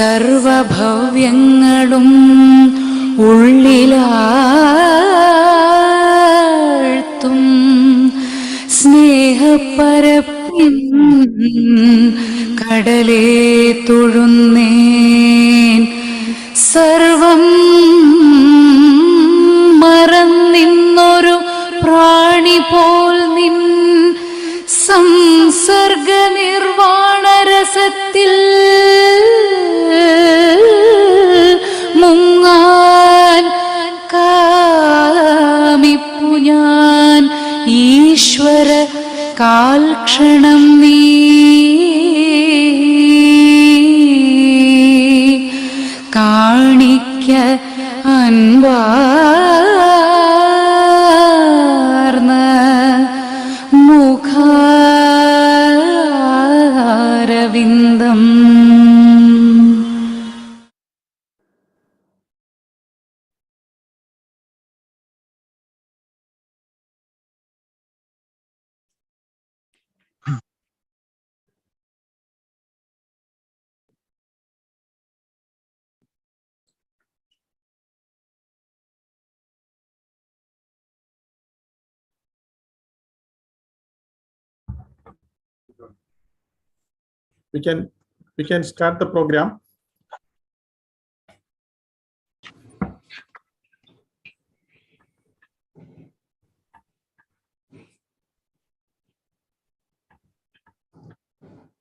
സർവഭവ്യങ്ങളും ഉള്ളിലാഴ്ത്തും സ്നേഹപ്പരപ്പിൻ കടലേ തൊഴുന്നേൻ. സർവം മറന്നിന്നൊരു പ്രാണി പോൽ നിൻ സംസർഗ നിർവാണരസത്തിൽ മുങ്ങാൻ കാമിപ്പു ഞാൻ ഈശ്വര കാൽക്ഷണം. നീ കാണിക്ക അൻപാർന്ന മുഖാരവിന്ദം. We can start the program.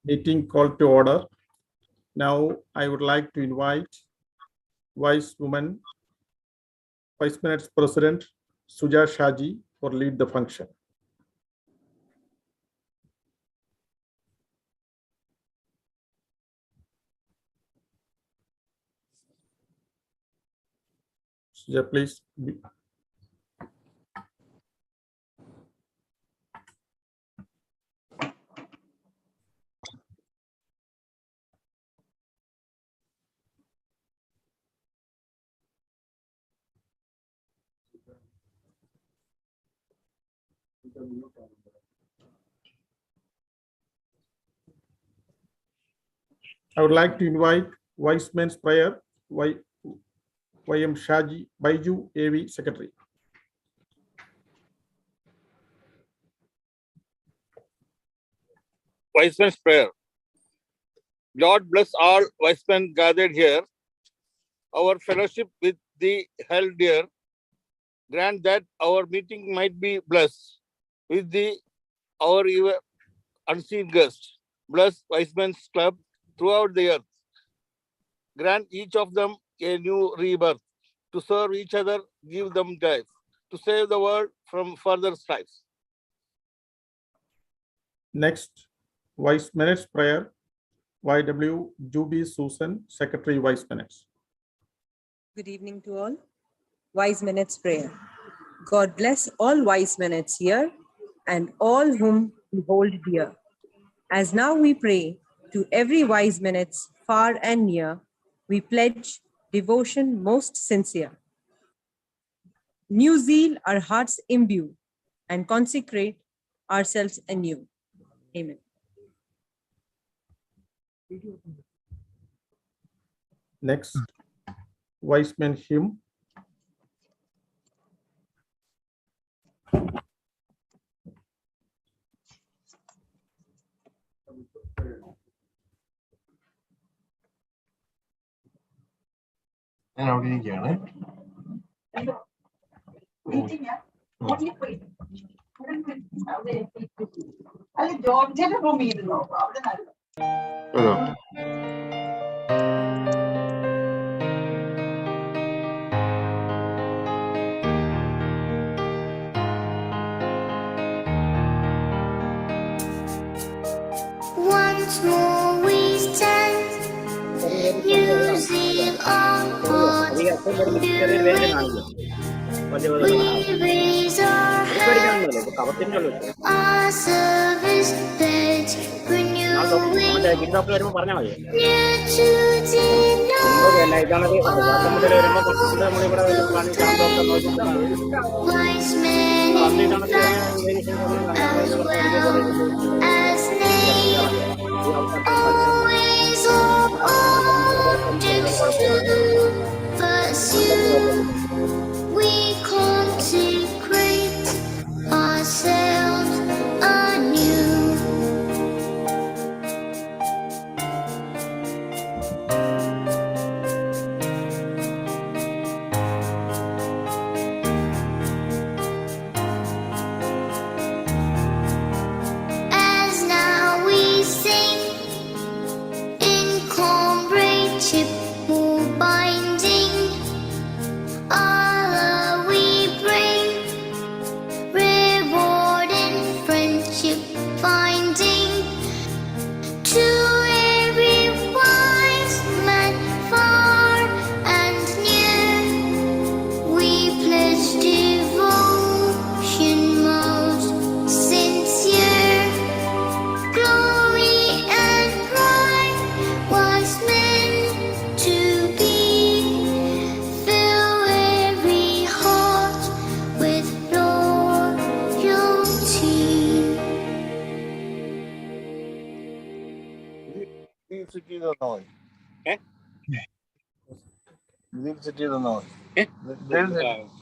Meeting called to order. Now I would like to invite Vice Minutes President Suja Shaji for lead the function. Suja, please. I would like to invite Vice Men's Prayer, YM Shaji Baiju, AV Secretary. Wise Men's Prayer. Lord bless all wise men gathered here. Our fellowship with thee held dear. Grant that our meeting might be blessed with thee, our unseen guest. Bless Wise Men's Club throughout the earth. Grant each of them a new rebirth. To serve each other, give them life. To save the world from further strife. Next, Vice Minutes Prayer, YW Juby Susan, Secretary Vice Minutes. Good evening to all. Wise Minutes Prayer. God bless all wise minutes here and all whom we hold dear. As now we pray to every wise minutes far and near, we pledge devotion most sincere. New zeal our hearts imbue and consecrate ourselves anew. Amen. Next, Wise Men Hymn. ഞാൻ അവിടെ ഇരിക്കുകയാണ്. Once more we stand, using all what we raise our hands, our service pledge, renewing, near to deny, wise men in flight, as well as name, always of all city തന്നാൽ മതി city തന്നാൽ മതി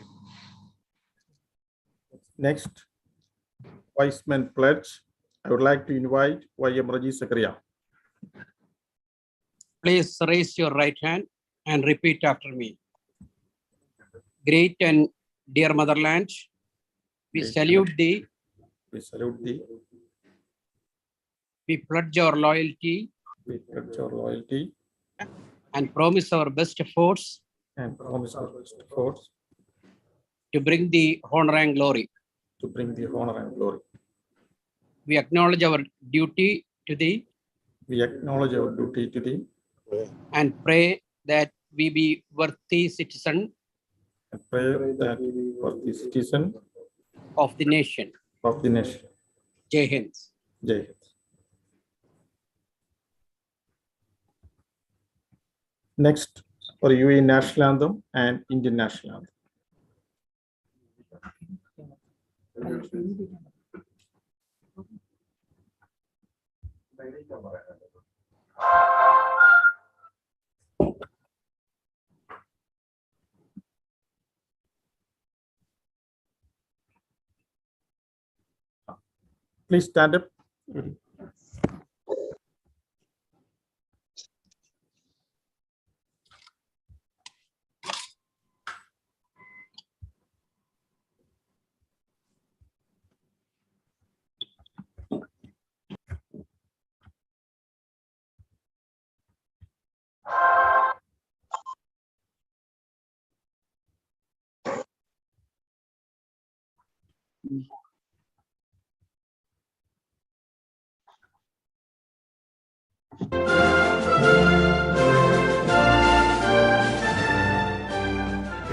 Next, wise men pledge. I would like to invite Y.M. Raji Sakaria. Please raise your right hand and repeat after me. Great and dear motherland, we salute thee. We salute thee. We pledge our loyalty We pledge our loyalty and promise our best efforts and promise our best efforts to bring thee honor and glory. to bring thee honor and glory. We acknowledge our duty to thee We acknowledge our duty to thee and pray that we be worthy citizen and pray that for the citizen of the nation. of the nation. Jai Hind. Jai Hind. Next, for UAE National Anthem and Indian National Anthem. Please stand up.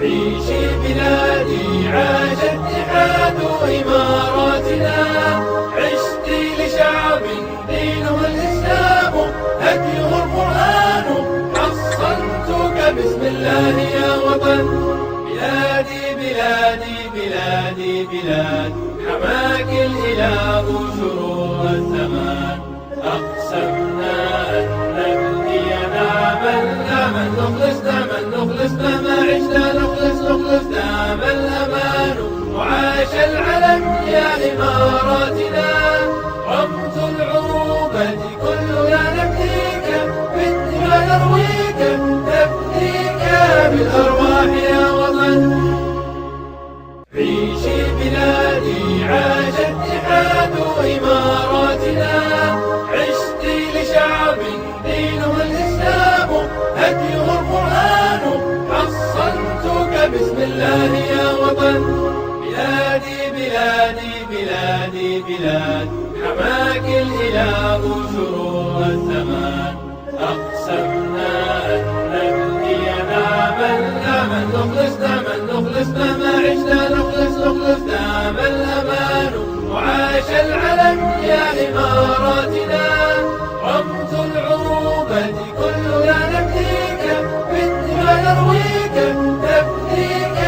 عيشي بلادي عاش اتحاد إماراتنا عشتي لشعب دينه الإسلام هديه القرآن حصنتك بسم الله يا وطن بلادي بلادي بلادي بلاد حماك الإله شرور الزمان أقسمنا أن نبني نعمل نعمل نخلص نعمل نخلص مهما عشنا نخلص نخلص دام الأمان وعاش العلم يا إماراتنا رمز العروبة كلنا نبنيك بالدماء نرويك نبنيك بالأرواح يا وطن عيشي بلادي عاش اتحاد إماراتنا عشتي لشعب دينه الإسلام هديه القرآن حصنتك بسم الله يا وطن بلادي بلادي بلادي بلاد حماك الإله شرور الزمان أقسمنا أن نبني نعمل نعمل نخلص نعمل نخلص مهما عشنا نخلص نخلص دام الأمان وعاش العلم يا إماراتنا رمز العروبة كلنا نبنيك بالدماء نرويك نبنيك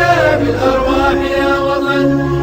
بالأرواح يا وطن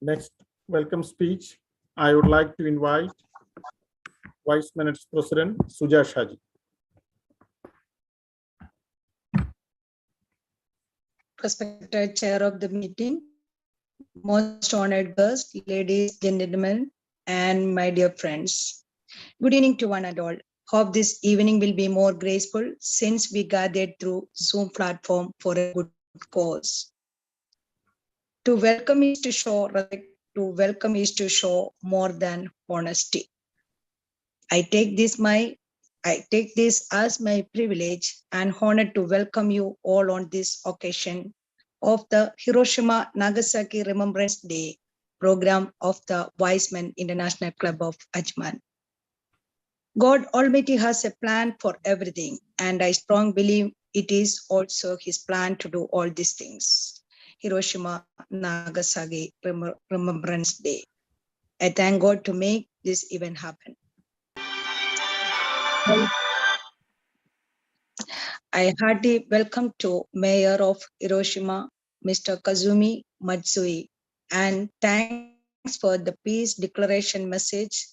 Next welcome speech, I would like to invite Vice Minutes President Suja Shaji. Respected chair of the meeting, most honored guests, ladies, gentlemen, and my dear friends. Good evening to one and all. Hope this evening will be more graceful since we gathered through Zoom platform for a good cause. To welcome is to show respect, to welcome is to show more than honesty. I take this as my privilege and honor to welcome you all on this occasion of the Hiroshima Nagasaki Remembrance Day program of the Wise Men International Club of Ajman. God Almighty has a plan for everything, and I strongly believe it is also His plan to do all these things. Hiroshima Nagasaki Remembrance Day. I thank God to make this event happen. I hearty welcome to Mayor of Hiroshima, Mr. Kazumi Matsui, and thanks for the peace declaration message.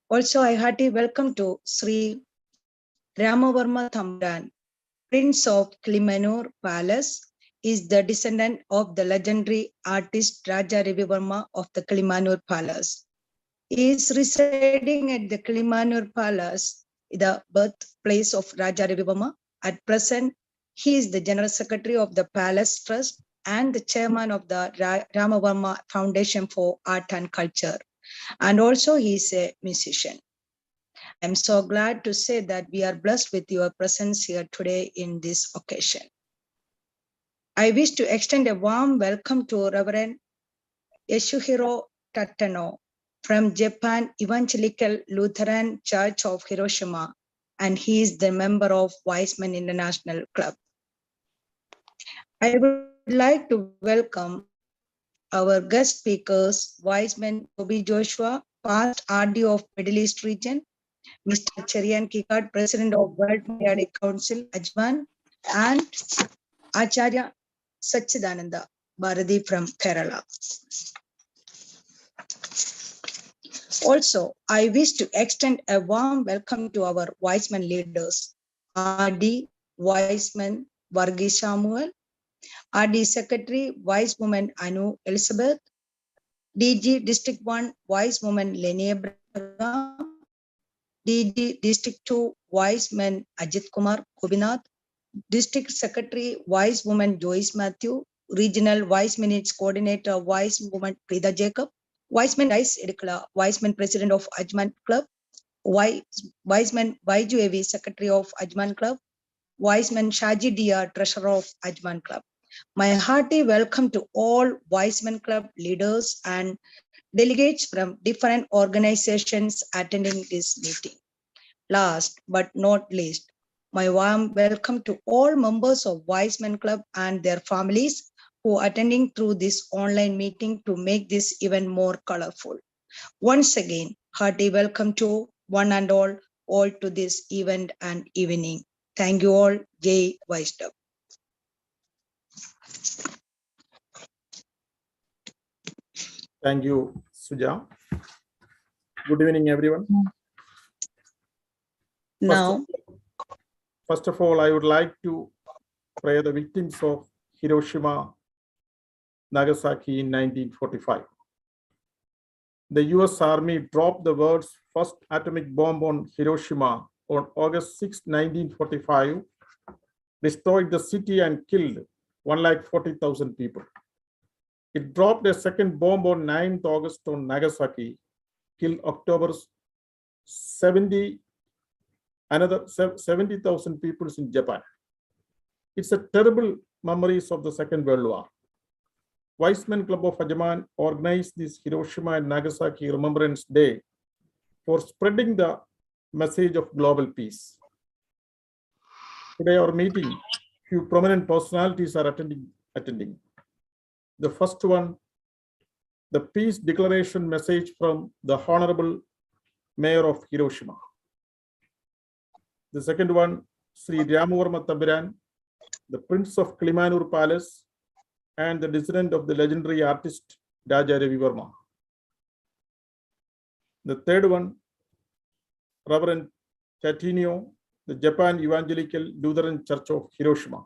Also, I hearty welcome to Sri Ramavarma Thamran, Prince of Kilimanur Palace, is the descendant of the legendary artist Raja Ravivarma of the Kilimanur Palace. He is residing at the Kilimanur Palace, the birthplace of Raja Ravivarma. At present, he is the General Secretary of the Palace Trust and the Chairman of the Ramavarma Foundation for Art and Culture. And also he is a musician. I'm so glad to say that we are blessed with your presence here today in this occasion. I wish to extend a warm welcome to Reverend Yasuhiro Tatano from Japan Evangelical Lutheran Church of Hiroshima, and he is the member of Wise Men International Club. I would like to welcome our guest speakers, Wise Men Toby Joshua, past RD of Middle East region, Mr. Cherian Kikad, President of World Periodic Council, Ajman, and Acharya Sachidananda Bharati from Kerala. Also, I wish to extend a warm welcome to our Wiseman leaders, RD Wiseman Varghese Samuel, RD Secretary Wisewoman Anu Elizabeth, DG District 1 Wisewoman Leni Abraham, DG District 2 Wiseman Ajit Kumar Gobinath, District Secretary Wisewoman Joyce Matthew, Regional Wise Minutes Coordinator Wisewoman Prida Jacob, Wiseman Dice Edikala, Wiseman President of Ajman Club, Wiseman Baiju Evi, Secretary of Ajman Club, Wiseman Shaji Dia, Treasurer of Ajman Club. My hearty welcome to all Wiseman Club leaders and delegates from different organizations attending this meeting. Last but not least, my warm welcome to all members of Wiseman Club and their families who are attending through this online meeting to make this even more colorful. Once again, hearty welcome to one and all to this event and evening. Thank you all. Jai Vaishnav. Thank you, Suja. Good evening, everyone. Now, First of all, I would like to pray the victims of Hiroshima, Nagasaki in 1945. The US Army dropped the world's first atomic bomb on Hiroshima on August 6, 1945, destroyed the city and killed 140,000 people. It dropped a second bomb on 9th August on Nagasaki, killed another 70,000 people in Japan. It's a terrible memories of the Second World War. Wiseman Club of Ajman organized this Hiroshima and Nagasaki Remembrance Day for spreading the message of global peace. Today, our meeting, few prominent personalities are attending. The first one, the peace declaration message from the Honorable Mayor of Hiroshima. The second one, Sri Ramavarma Thambiran, the Prince of Kilimanur Palace, and the descendant of the legendary artist Raja Ravi Verma. The third one, Reverend Chatinio, the Japan Evangelical Lutheran Church of Hiroshima.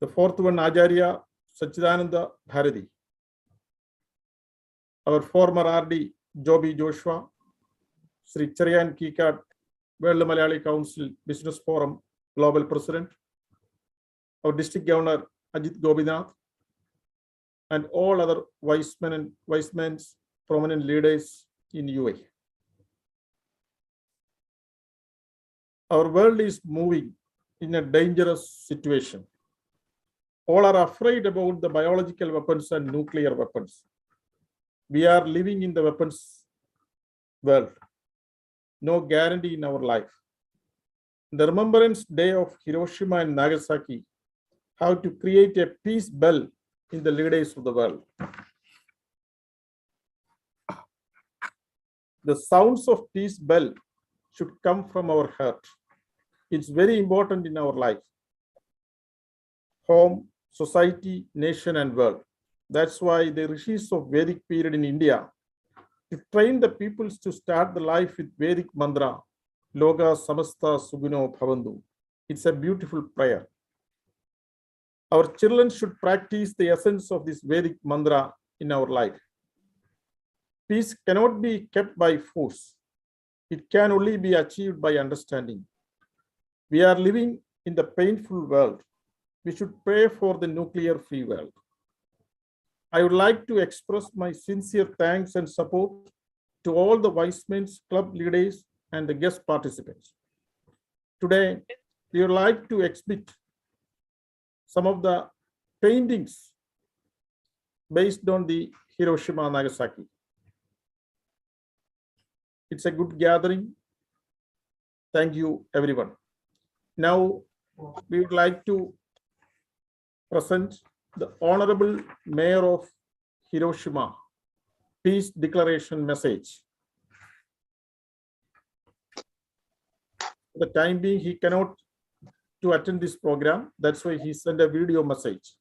The fourth one, Acharya Sachidananda Bharati. Our former RD, Joby Joshua, Sri Charian Kikat, World Malayali Council Business Forum Global President, our District Governor Ajit Gobinath, and all other wise men's prominent leaders in UAE. Our world is moving in a dangerous situation. All are afraid about the biological weapons and nuclear weapons. We are living in the weapons world. No guarantee in our life. The Remembrance Day of Hiroshima and Nagasaki have to create a peace bell in the leaders of the world. The sounds of peace bell should come from our heart. It's very important in our life. Home, society, nation, and world. That's why the rishis of Vedic period in India to train the peoples to start the life with Vedic mantra, Loga Samasta Sugino Bhavandu. It's a beautiful prayer. Our children should practice the essence of this Vedic mantra in our life. Peace cannot be kept by force. It can only be achieved by understanding. We are living in the painful world. We should pray for the nuclear-free world. I would like to express my sincere thanks and support to all the Wise Men's Club leaders and the guest participants. Today, we would like to exhibit some of the paintings based on the Hiroshima and Nagasaki. It's a good gathering. Thank you, everyone. Now, we would like to present the Honorable Mayor of Hiroshima Peace Declaration message. For the time being, he cannot to attend this program. That's why he sent a video message.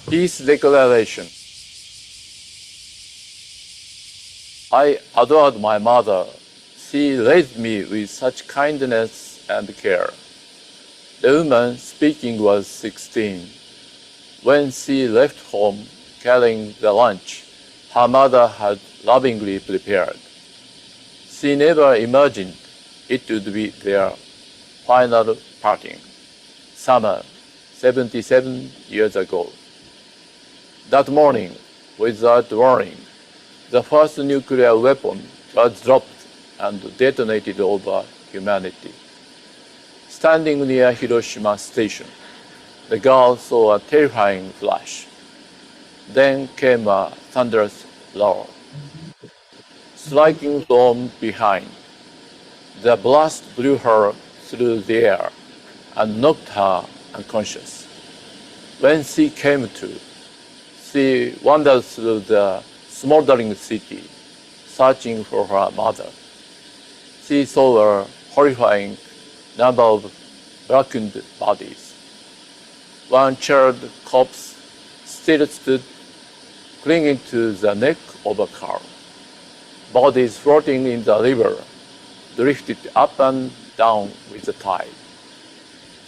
Peace Declaration. I adored my mother. She raised me with such kindness and care. The woman speaking was 16. When she left home carrying the lunch her mother had lovingly prepared, she never imagined it would be their final parting. Summer, 77 years ago. That morning, without warning, the first nuclear weapon was dropped and detonated over humanity. Standing near Hiroshima Station, the girl saw a terrifying flash. Then came a thunderous roar. Striking from behind, the blast blew her through the air and knocked her unconscious. When she came to, she wandered through the smoldering city, searching for her mother. She saw a horrifying number of blackened bodies. One charred corpse still stood clinging to the neck of a car. Bodies floating in the river drifted up and down with the tide.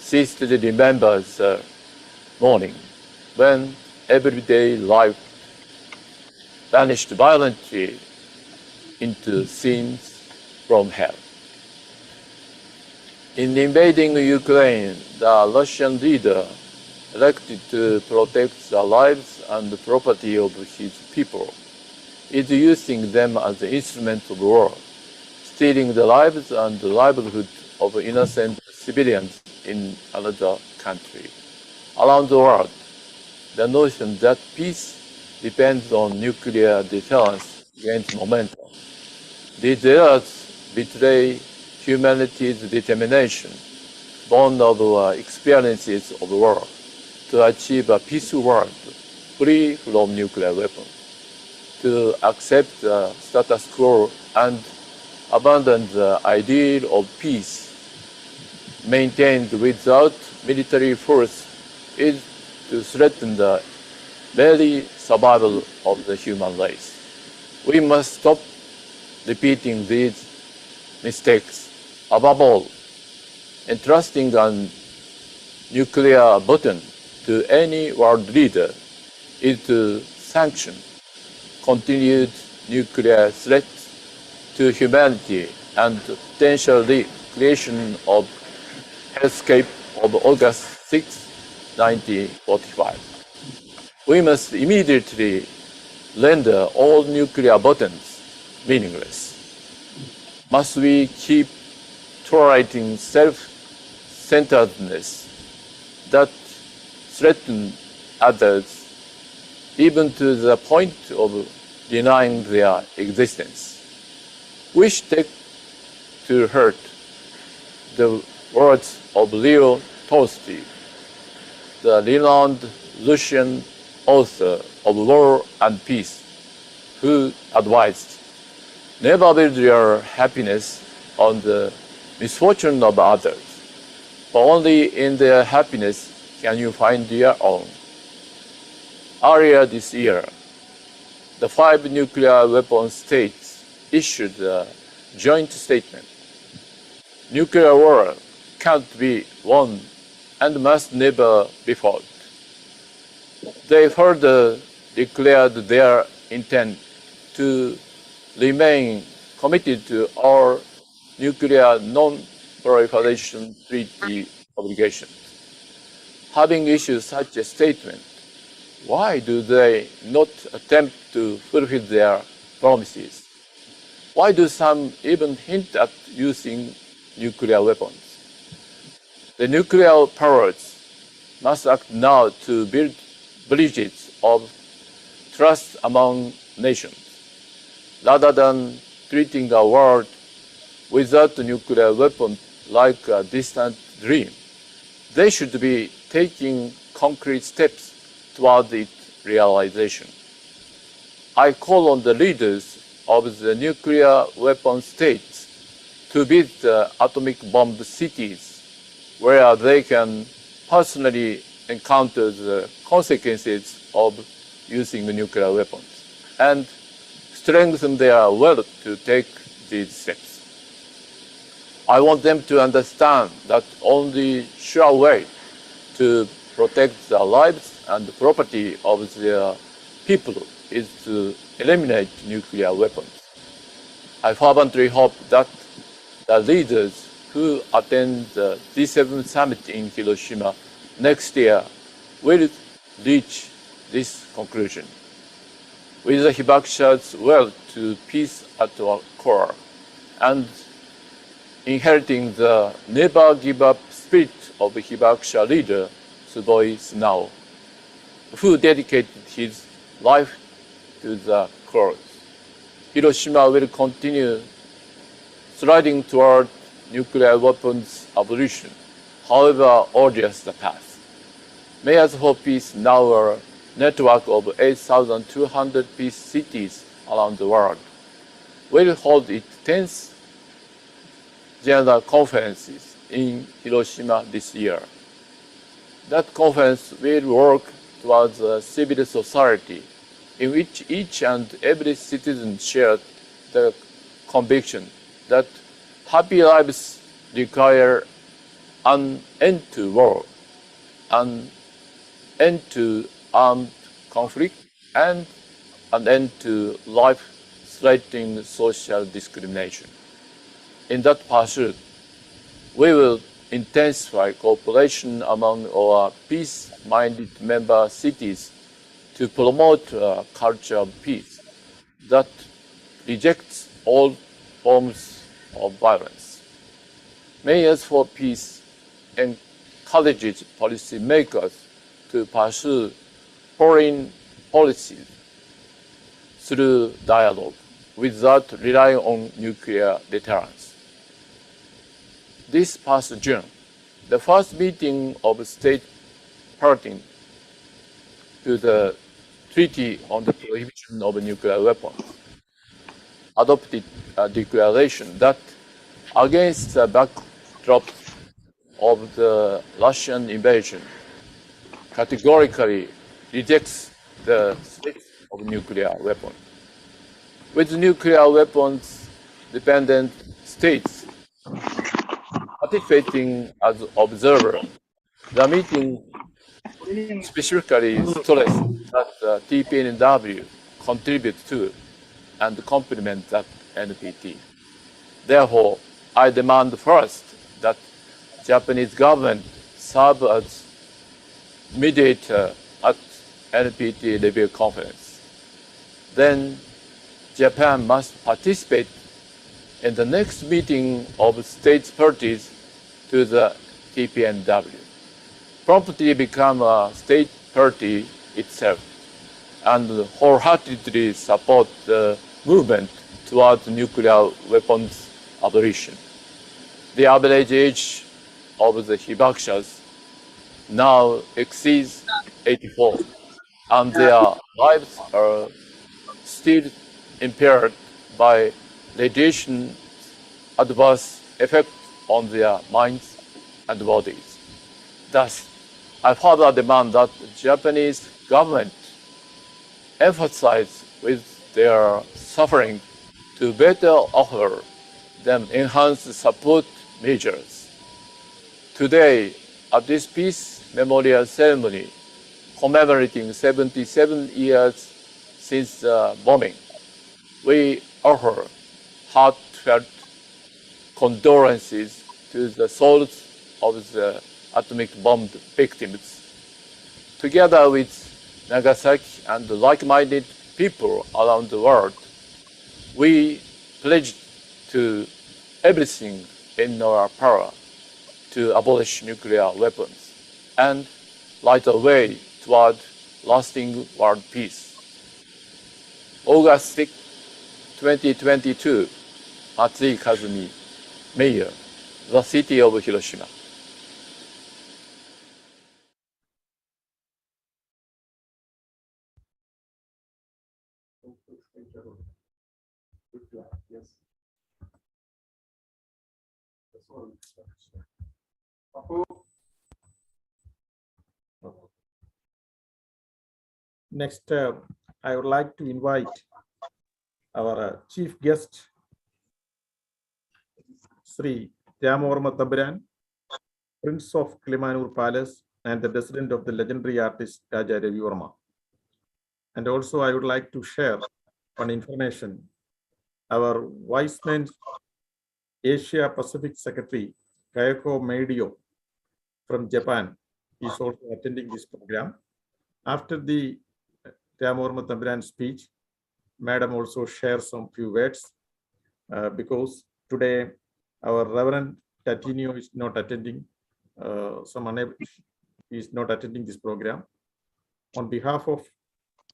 She still remembers the morning when everyday life vanished violently into scenes from hell. In invading Ukraine, the Russian leader elected to protect the lives and the property of his people, is using them as the instruments of war, stealing the lives and the livelihood of innocent civilians in another country. Around the world, the notion that peace depends on nuclear deterrence gains momentum. These errors betray humanity's determination, born of experiences of war, to achieve a peaceful world free from nuclear weapons, to accept the status quo and abandon the ideal of peace maintained without military force is to threaten the very survival of the human race. We must stop repeating these mistakes. Above all, entrusting a nuclear button to any world leader is to sanction continued nuclear threats to humanity and potential creation of hellscape of August 6, 1945. We must immediately render all nuclear buttons meaningless. Must we keep tolerating self-centeredness that threaten others even to the point of denying their existence? Which take to heart the words of Leo Tolstoy, the renowned Russian author of War and Peace, who advised, "Never build your happiness on the misfortune of others, for only in their happiness can you find your own." Earlier this year, the 5 nuclear weapon states issued a joint statement. Nuclear war can't be won and must never be fought. They further declared their intent to remain committed to our nuclear non-proliferation treaty obligations. Having issued such a statement, why do they not attempt to fulfill their promises? Why do some even hint at using nuclear weapons? The nuclear powers must act now to build bridges of trust among nations, rather than treating a world without nuclear weapons like a distant dream. They should be taking concrete steps toward its realization. I call on the leaders of the nuclear weapon states to visit the atomic bomb cities where they can personally encounter the consequences of using nuclear weapons and strengthen their will to take these steps. I want them to understand that only sure way to protect the lives and property of their people is to eliminate nuclear weapons. I fervently hope that the leaders who attend the G7 summit in Hiroshima next year will reach this conclusion. With the Hibakusha's will to peace at our core and inheriting the never give up spirit of Hibakusha leader Tsuboi Sunao, who dedicated his life to the cause. Hiroshima will continue striding toward nuclear weapons abolition, however arduous the path. Mayors for Peace, now a network of 8,200 peace cities around the world, will hold its 10th General Conferences in Hiroshima this year. That conference will work towards a civil society in which each and every citizen shared the conviction that happy lives require an end to war, an end to armed conflict, and an end to life-threatening social discrimination. In that pursuit, we will intensify cooperation among our peace-minded member cities to promote a culture of peace that rejects all forms of violence. Mayors for Peace encourages policymakers to pursue foreign policies through dialogue without relying on nuclear deterrence. This past June, the first meeting of states party to the Treaty on the Prohibition of Nuclear Weapons adopted a declaration that, against the backdrop of the Russian invasion, categorically rejects the threat of nuclear weapons. With nuclear weapons dependent states participating as observers, the meeting specifically stressed that the TPNW contributes to and complement that NPT. Therefore, I demand first that Japanese government serve as mediator at NPT review conference. Then Japan must participate in the next meeting of states parties to the TPNW, promptly become a state party itself, and wholeheartedly support the movement towards nuclear weapons abolition. The average age of the Hibakshas now exceeds 84, and their lives are still impaired by radiation adverse effect on their minds and bodies. Thus, I further demand that the Japanese government emphasize with their suffering to better offer them enhanced support measures. Today, at this peace memorial ceremony commemorating 77 years since the bombing, we offer heartfelt condolences to the souls of the atomic bomb victims. Together with Nagasaki and like-minded people around the world, we pledge to everything in our power to abolish nuclear weapons and light a way toward lasting world peace. August 6, 2022, Matsui Kazumi, Mayor, the city of Hiroshima. Next, I would like to invite our chief guest, Sri Ramavarma Thambiran, Prince of Kilimanur Palace and the descendant of the legendary artist Raja Ravi Verma. And also, I would like to share one information. Our Viceman Asia Pacific Secretary, Kayako Meidio from Japan, is also attending this program. After the Ramavarma Thambiran speech, Madam also shares some few words because today our Reverend Tatinio is not attending, is not attending this program. On behalf of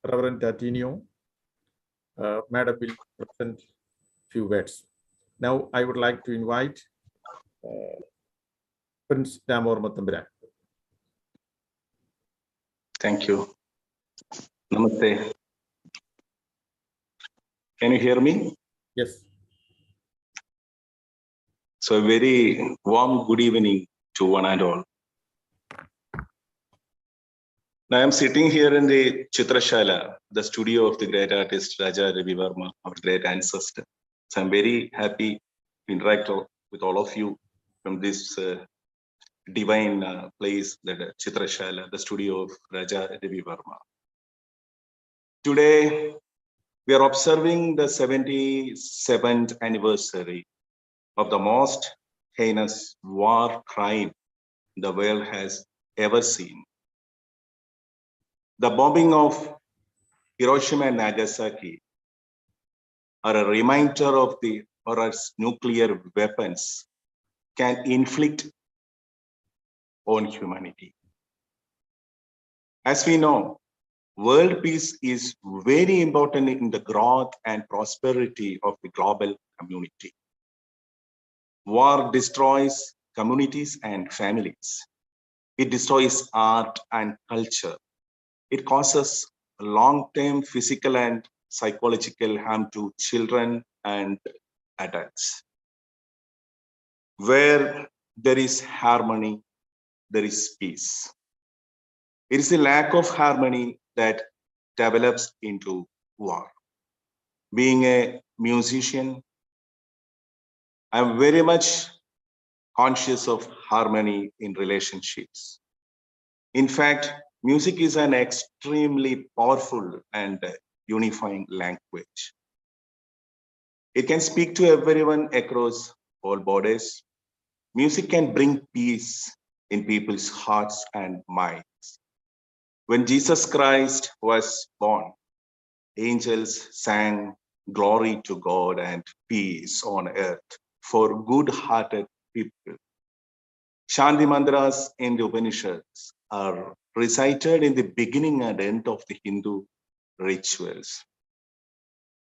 Reverend Tatinio, Madam will present few words. Now I would like to invite Prince Ramavarma Thambiran. Thank you. Namaste. Can you hear me? Yes. So a very warm good evening to one and all. Now I am sitting here in the Chitrashala, the studio of the great artist Raja Ravi Verma, our great ancestor. So I'm very happy to interact with all of you from this divine place, the Chitrashala, the studio of Raja Ravi Verma. Today, we are observing the 77th anniversary of the most heinous war crime the world has ever seen. The bombing of Hiroshima and Nagasaki are a reminder of the horrors nuclear weapons can inflict on humanity. As we know, world peace is very important in the growth and prosperity of the global community. War destroys communities and families. It destroys art and culture. It causes long-term physical and psychological harm to children and adults. Where there is harmony, there is peace. It is the lack of harmony that develops into war. Being a musician, I'm very much conscious of harmony in relationships. In fact, music is an extremely powerful and unifying language. It can speak to everyone across all borders. Music can bring peace in people's hearts and minds. When Jesus Christ was born, angels sang glory to God and peace on earth for good-hearted people. Shanti mantras in the Upanishads are recited in the beginning and end of the Hindu rituals.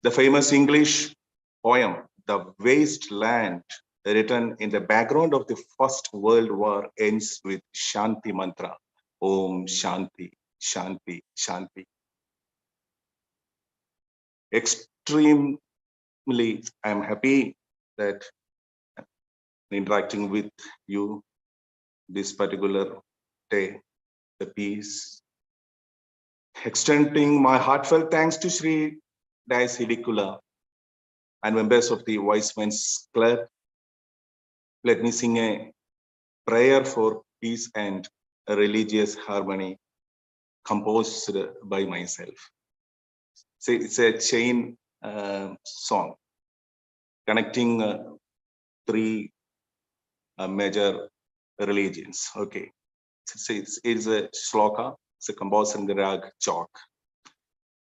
The famous English poem, The Waste Land, written in the background of the First World War, ends with Shanti mantra, Om Shanti, Shanti, Shanti. Extremely, I'm happy that interacting with you this particular day, the peace. Extending my heartfelt thanks to Sri Dias Hidikula and members of the Wise Men's Club. Let me sing a prayer for peace and religious harmony composed by myself. So it's a chain song connecting three major religions. Okay, so it's a shloka. It's a composed in the rag chalk.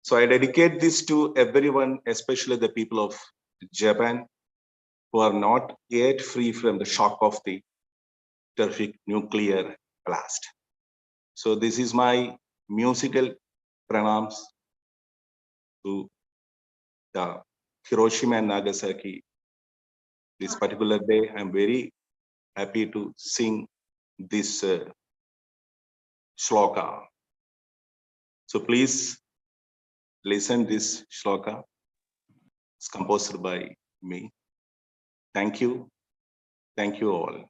So I dedicate this to everyone, especially the people of Japan, who are not yet free from the shock of the terrific nuclear blast. So this is my musical pranams to the Hiroshima and Nagasaki. This particular day, I'm very happy to sing this shloka. So please listen this shloka. It's composed by me. Thank you. Thank you all.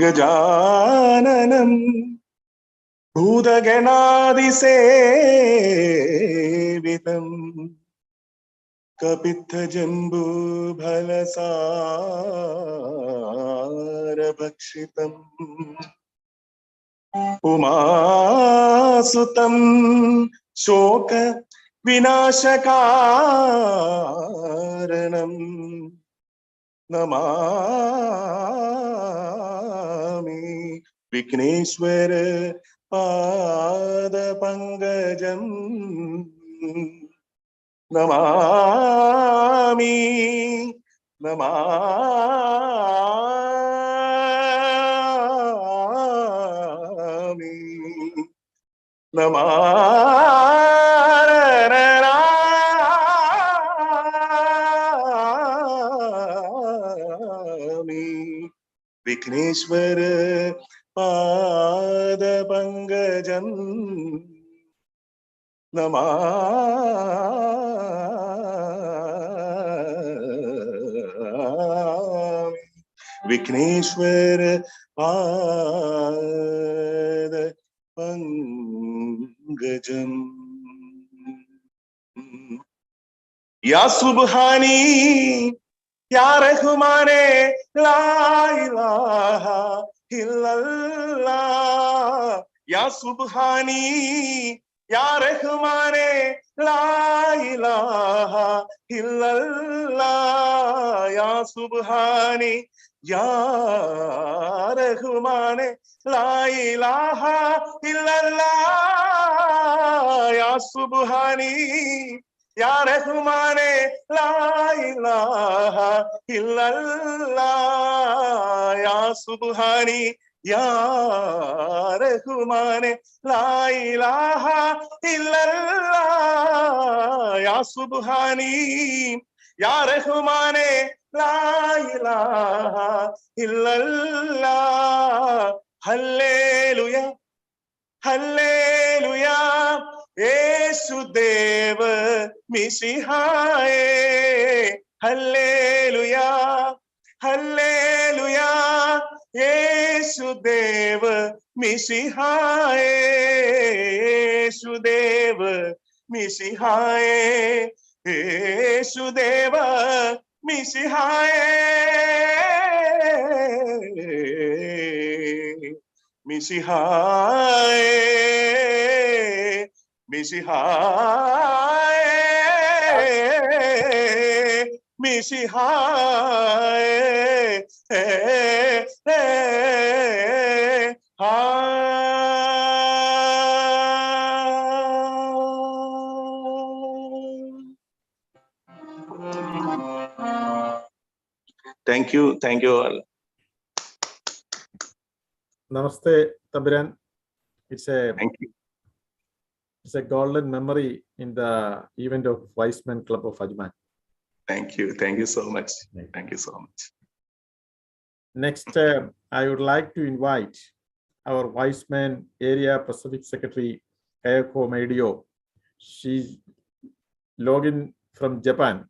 ഗജാനനം ഭൂതഗണാതിസേവിതം കപിത്തജംബൂഫലസാരഭക്ഷിതം ഉമാസുതം ശോക വിനാശകാരണം Namami Vighneshwara പാദപങ്കജം Namami Namami Namami Vighneshwara പാദപങ്കജം Namami Vighneshwara പാദപങ്കജം. യാ സുബ്ഹാനി യാ റഹ്മാനെ ലാ ഇലാഹ ഇല്ലല്ലാഹ്. യാ സുബ്ഹാനി യാ റഹ്മാനെ ലാ ഇലാഹ ഇല്ലല്ലാഹ്. യാ സുബ്ഹാനി യാ റഹ്മാനെ ലാ ഇലാഹ ഇല്ലല്ലാഹ്. യാ സുബ്ഹാനി യാ റഹ്മാനെ ലാ ഇലാഹ ഇല്ലല്ലാഹ്. യാ സുബ്ഹാനി യാ റഹ്മാനെ ലാ ഇലാഹ ഇല്ലല്ലാഹ്. യാ സുബ്ഹാനി യാ റഹ്മാനെ ലാ ഇലാഹ ഇല്ലല്ലാഹ്. ഹല്ലേലൂയ ഹല്ലേലൂയ യേശുദേവ മിശിഹായേ. ഹല്ലേലൂയ ഹല്ലേലൂയ യേശുദേവ മിശിഹായേ. യേശുദേവ മിശിഹായേ. യേശുദേവ മിശിഹായേ. മിശിഹായേ മിശിഹായേ മിശിഹായേ. Thank you all. Namaste, Tabiran. It's Thank you. a golden memory in the event of Wise Men Club of Ajman. Thank you so much. Thank you so much. Next, I would like to invite our Wise Men Area Pacific Secretary, Kayako Meidio. She's logged in from Japan.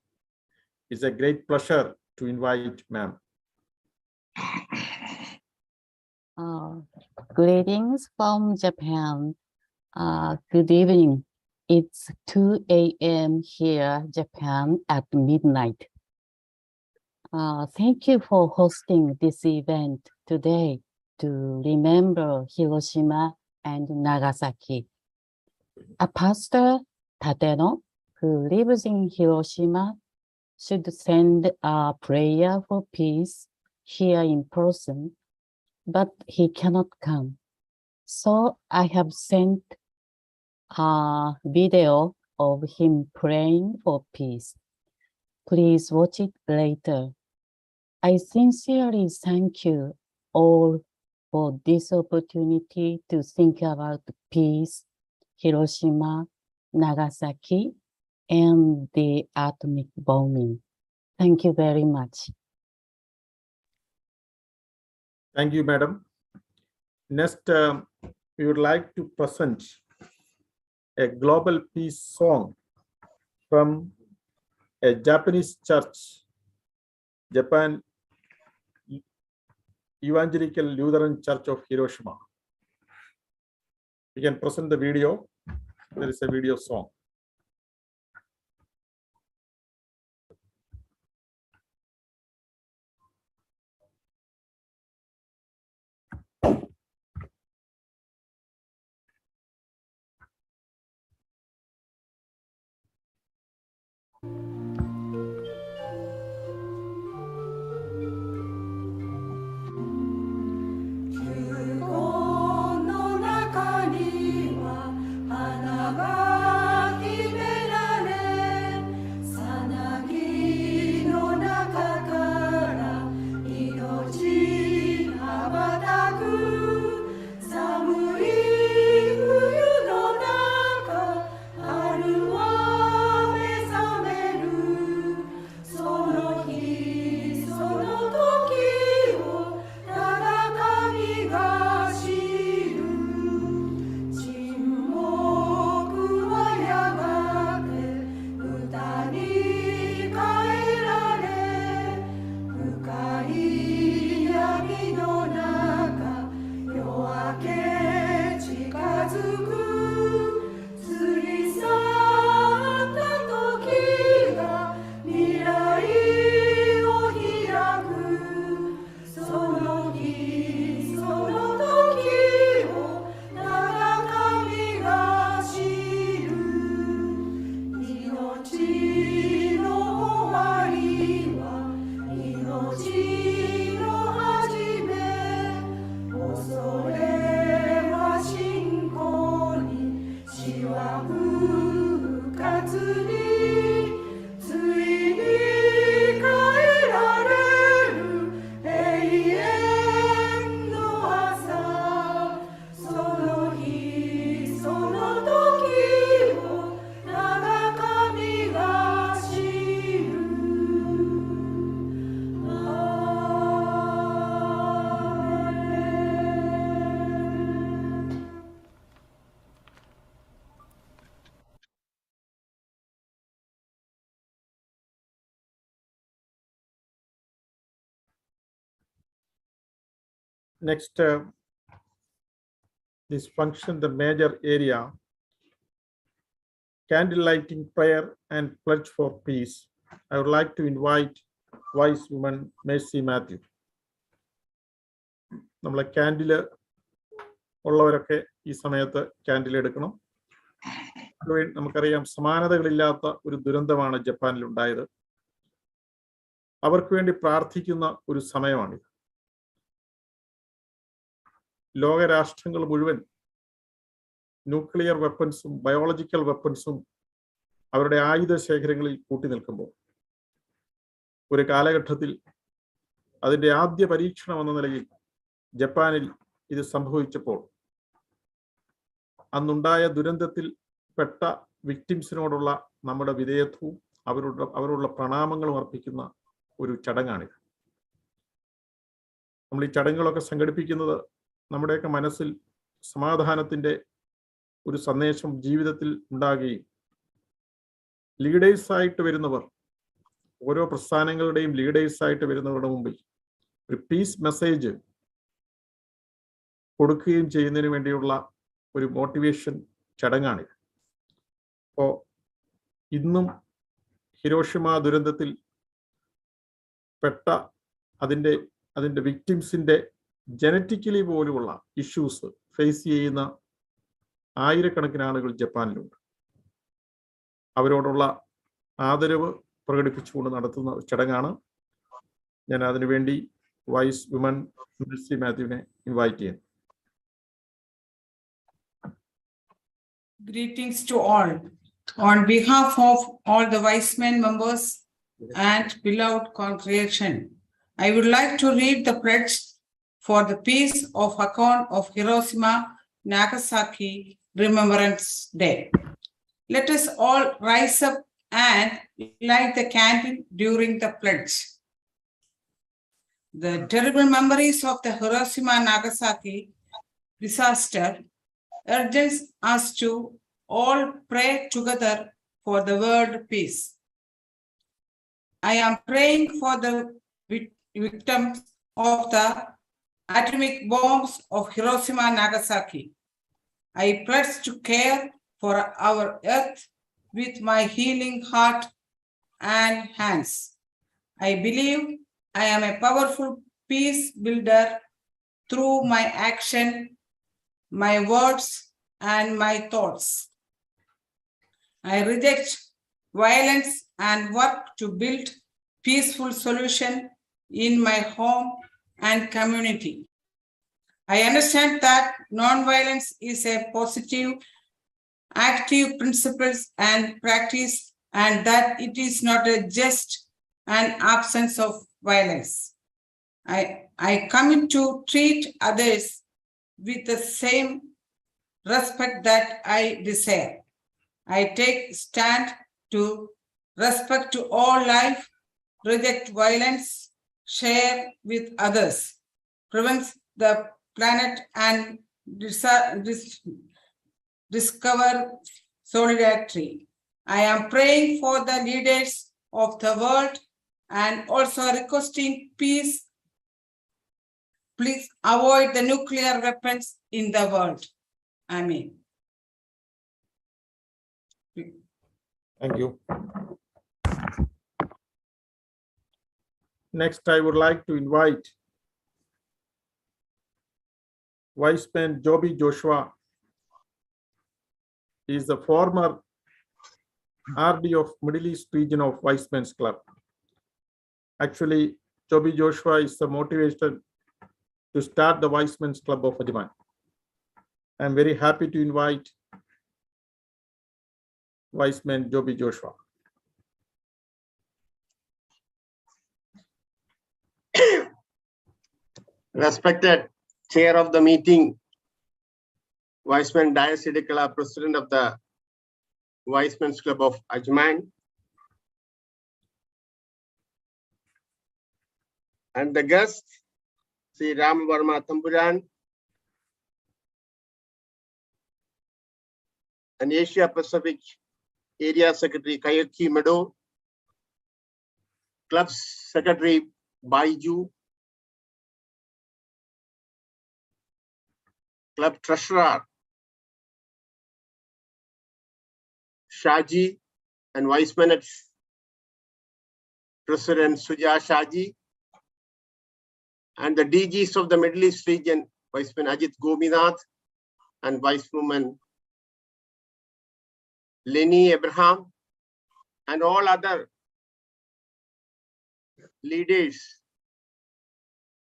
It's a great pleasure to invite ma'am. Greetings from Japan. Good evening. It's 2 a.m. here, Japan, at midnight. Thank you for hosting this event today to remember Hiroshima and Nagasaki. A pastor, Tadeno, who lives in Hiroshima, should send a prayer for peace here in person, but he cannot come. So I have sent a video of him praying for peace. Please watch it later. I sincerely thank you all for this opportunity to think about peace, Hiroshima, Nagasaki, and the atomic bombing. Thank you very much. Thank you, madam. Next, we would like to present a global peace song from a Japanese church, Japan Evangelical Lutheran Church of Hiroshima. We can present the video. There is a video song. Next, this function, the major area, candle lighting, prayer, and pledge for peace. I would like to invite wise woman Mercy Matthew. നമ്മളെ candle ഉള്ളവരൊക്കെ ഈ സമയത്ത് candle എടുക്കണം. നമുക്കറിയാം, സമാനതകളില്ലാത്ത ഒരു ദുരന്തമാണ് ജപ്പാനിൽ ഉണ്ടായത്. അവർക്ക് വേണ്ടി പ്രാർത്ഥിക്കുന്ന ഒരു സമയമാണിത്. ലോകരാഷ്ട്രങ്ങൾ മുഴുവൻ ന്യൂക്ലിയർ വെപ്പൺസും ബയോളജിക്കൽ വെപ്പൺസും അവരുടെ ആയുധ ശേഖരങ്ങളിൽ കൂട്ടി നിൽക്കുമ്പോൾ ഒരു കാലഘട്ടത്തിൽ അതിൻ്റെ ആദ്യ പരീക്ഷണം എന്ന നിലയിൽ ജപ്പാനിൽ ഇത് സംഭവിച്ചപ്പോൾ അന്നുണ്ടായ ദുരന്തത്തിൽ പെട്ട വിക്ടിംസിനോടുള്ള നമ്മുടെ വിധേയത്വവും അവരുടെ പ്രണാമങ്ങളും അർപ്പിക്കുന്ന ഒരു ചടങ്ങാണിത്. നമ്മൾ ഈ ചടങ്ങുകളൊക്കെ സംഘടിപ്പിക്കുന്നത് നമ്മുടെയൊക്കെ മനസ്സിൽ സമാധാനത്തിൻ്റെ ഒരു സന്ദേശം ജീവിതത്തിൽ ഉണ്ടാകുകയും ലീഡേഴ്സായിട്ട് വരുന്നവർ, ഓരോ പ്രസ്ഥാനങ്ങളുടെയും ലീഡേഴ്സായിട്ട് വരുന്നവരുടെ മുമ്പിൽ ഒരു പീസ് മെസ്സേജ് കൊടുക്കുകയും ചെയ്യുന്നതിന് വേണ്ടിയുള്ള ഒരു മോട്ടിവേഷൻ ചടങ്ങാണിത്. അപ്പോൾ ഇന്നും ഹിരോഷിമ ദുരന്തത്തിൽ പെട്ട അതിൻ്റെ വിക്ടിംസിൻ്റെ ജനറ്റിക്കലി പോലുമുള്ള ഇഷ്യൂസ് ഫേസ് ചെയ്യുന്ന ആയിരക്കണക്കിന് ആളുകൾ ജപ്പാനിലുണ്ട്. അവരോടുള്ള ആദരവ് പ്രകടിപ്പിച്ചുകൊണ്ട് നടത്തുന്ന ചടങ്ങാണ്. ഞാൻ അതിനുവേണ്ടി വൈസ് വിമൻ മെർസി മാത്യുവിനെ ഇൻവൈറ്റ് ചെയ്യുന്നു. Greetings to all. On behalf of all the wise men members and beloved congregation, I would like to read the pledge for the peace of account of Hiroshima, Nagasaki, Remembrance Day. Let us all rise up and light the candle during the pledge. The terrible memories of the Hiroshima Nagasaki disaster urges us to all pray together for the world peace. I am praying for the victims of the atomic bombs of Hiroshima and Nagasaki. I pledge to care for our earth with my healing heart and hands. I believe I am a powerful peace builder through my action, my words, and my thoughts. I reject violence and work to build peaceful solution in my home and community. I understand that nonviolence is a positive, active principle and practice, and that it is not just an absence of violence. I commit to treat others with the same respect that I desire. I take stand to respect to all life, reject violence, share with others, prevent the planet, and discover solidarity. I am praying for the leaders of the world and also requesting peace. Please avoid the nuclear weapons in the world. Amen. Thank you. Next, I would like to invite Vice-Man Joby Joshua. He is the former RD of Middle East region of Vice-Men's Club. Actually, Joby Joshua is the motivation to start the Vice-Men's Club of Ajman. I am very happy to invite Vice-Man Joby Joshua. Respected chair of the meeting, Vice-Man Diasidikala, president of the Vice-Men's Club of Ajman, and the guest, Sri Ram Varma Tamburan, and Asia Pacific Area Secretary Kayaki Meadow, Club Secretary Baiju, Club Treasurer Shaji, and Vice-Man President Suja Shaji, and the DGs of the Middle East region, Vice-Man Ajit Gominath and Vice-Woman Lenny Abraham, and all other leaders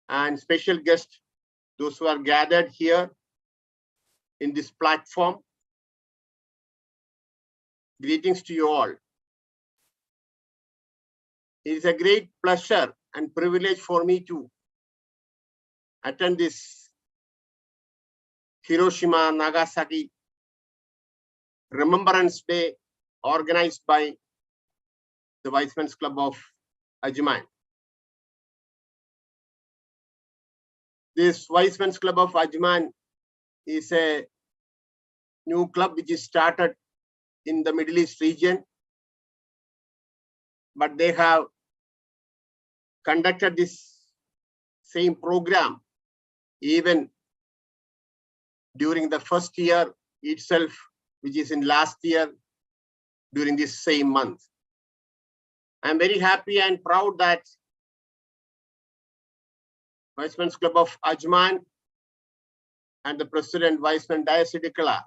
and special guests, those who are gathered here in this platform. Greetings to you all. It is a great pleasure and privilege for me to attend this Hiroshima Nagasaki Remembrance Day organized by the Vice-Men's Club of Ajman. This Vice-Men's Club of Ajman is a new club which is started in the Middle East region, but they have conducted this same program even during the first year itself, which is in last year during this same month. I'm very happy and proud that Vice-Men's Club of Ajman and the President Vice-Man Diasidikala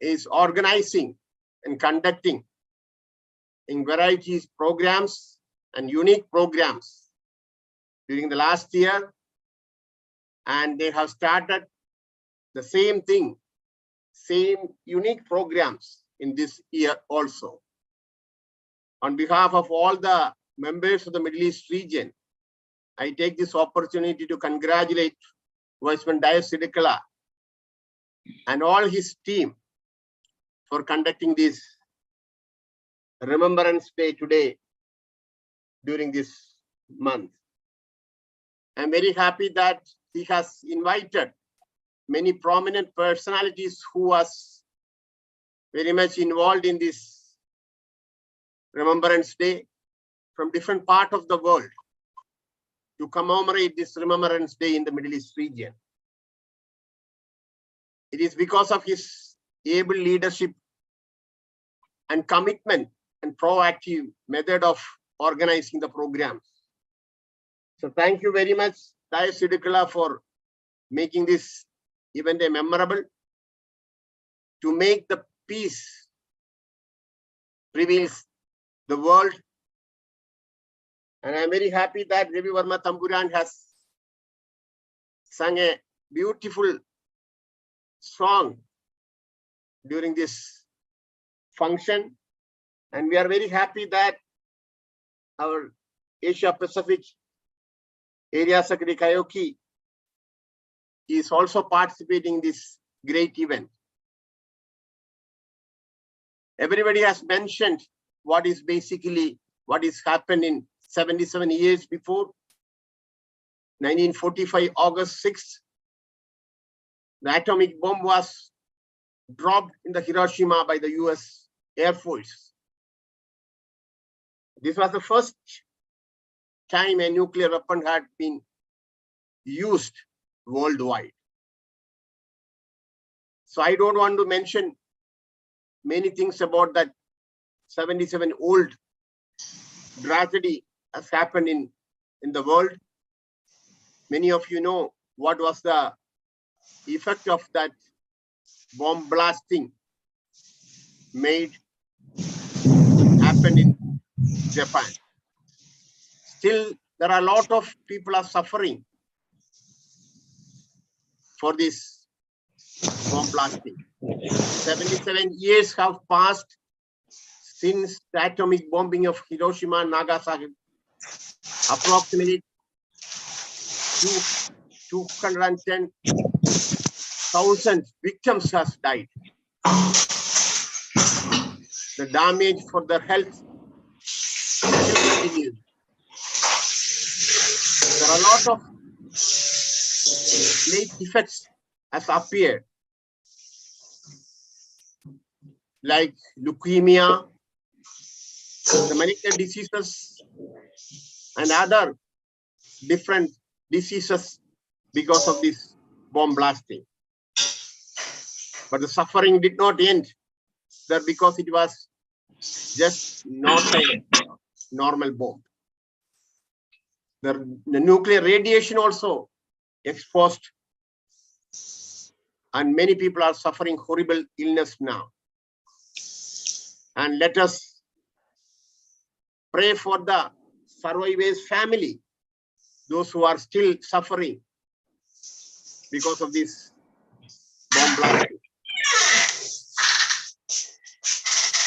is organizing and conducting in varieties programs and unique programs during the last year, and they have started the same thing, same unique programs in this year also. On behalf of all the members of the Middle East region, I take this opportunity to congratulate Vice-Man Diasidikala and all his team for conducting this Remembrance Day today during this month. I'm very happy that he has invited many prominent personalities who was very much involved in this Remembrance Day from different parts of the world. to commemorate this Remembrance Day in the Middle East region. It is because of his able leadership and commitment and proactive method of organizing the programs. So thank you very much, Dais Sidikula, for making this event a memorable, to make the peace prevails the world. And I'm very happy that Ravi Verma Tamburan has sung a beautiful song during this function. And we are very happy that our Asia Pacific Area Secretary Kayoki is also participating in this great event. Everybody has mentioned what is happened in 77 years before. 1945, August 6th, the atomic bomb was dropped in the Hiroshima by the US Air Force. This was the first time a nuclear weapon had been used worldwide. So I don't want to mention many things about that 77 old tragedy has happened in the world. Many of you know what was the effect of that bomb blasting happened in Japan. Still, there are a lot of people are suffering for this bomb blasting. 77 years have passed since the atomic bombing of Hiroshima and Nagasaki. Approximately 210,000 victims has died. The damage for their health still continues. There are a lot of late effects has appeared, like leukemia, the malignant diseases, and other different diseases because of this bomb blasting. But the suffering did not end there because it was just not a normal bomb. The nuclear radiation also exposed, and many people are suffering horrible illness now. And let us pray for the survivors' family, those who are still suffering because of this bomb blasting.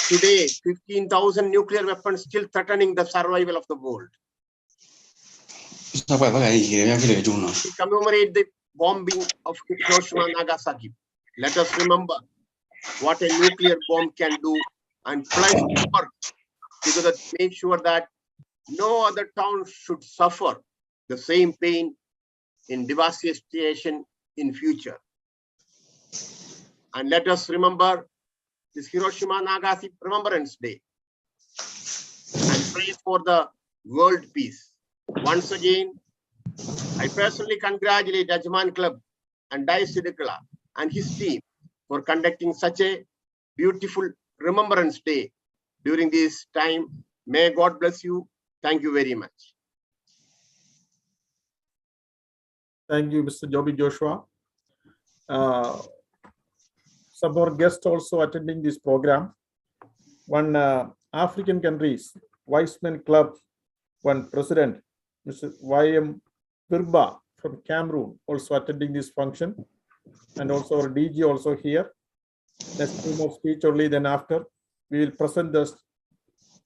Today, 15,000 nuclear weapons still threatening the survival of the world. We commemorate the bombing of Hiroshima and Nagasaki. Let us remember what a nuclear bomb can do and pledge to work together to make sure that no other town should suffer the same pain in devastation in future. And let us remember this Hiroshima Nagasaki Remembrance Day and pray for the world peace. Once again, I personally congratulate Ajman Club and Dais Sidikula and his team for conducting such a beautiful Remembrance Day during this time. May God bless you. Thank you very much. Thank you, Mr. Joby Joshua. Some more guests also attending this program. One African countries, Weissman Club, one president, Mr. Y.M. Birba from Cameroon, also attending this function. And also our DG also here. Next two more speech only, then after we will present the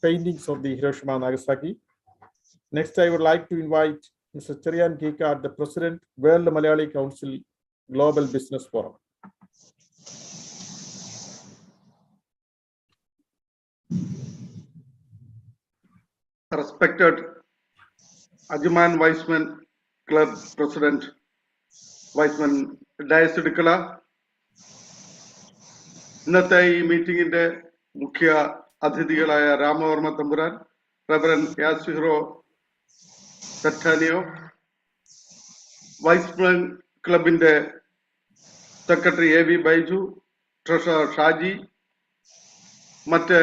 paintings of the Hiroshima and Nagasaki. Next, I would like to invite Mr. Cherian Kikar, the President, World Malayali Council Global Business Forum. Respected Ajman Weissman Club President, Weissman Dais Sidikula, ഇന്നത്തെ ഈ മീറ്റിംഗിന്റെ മുഖ്യ അതിഥികളായ Ramavarma Thampuran, reverend Yasuhiro സറ്റാനിയോ, Y's Men ക്ലബിന്റെ secretary A V Baiju, treasurer Shaji, മറ്റ്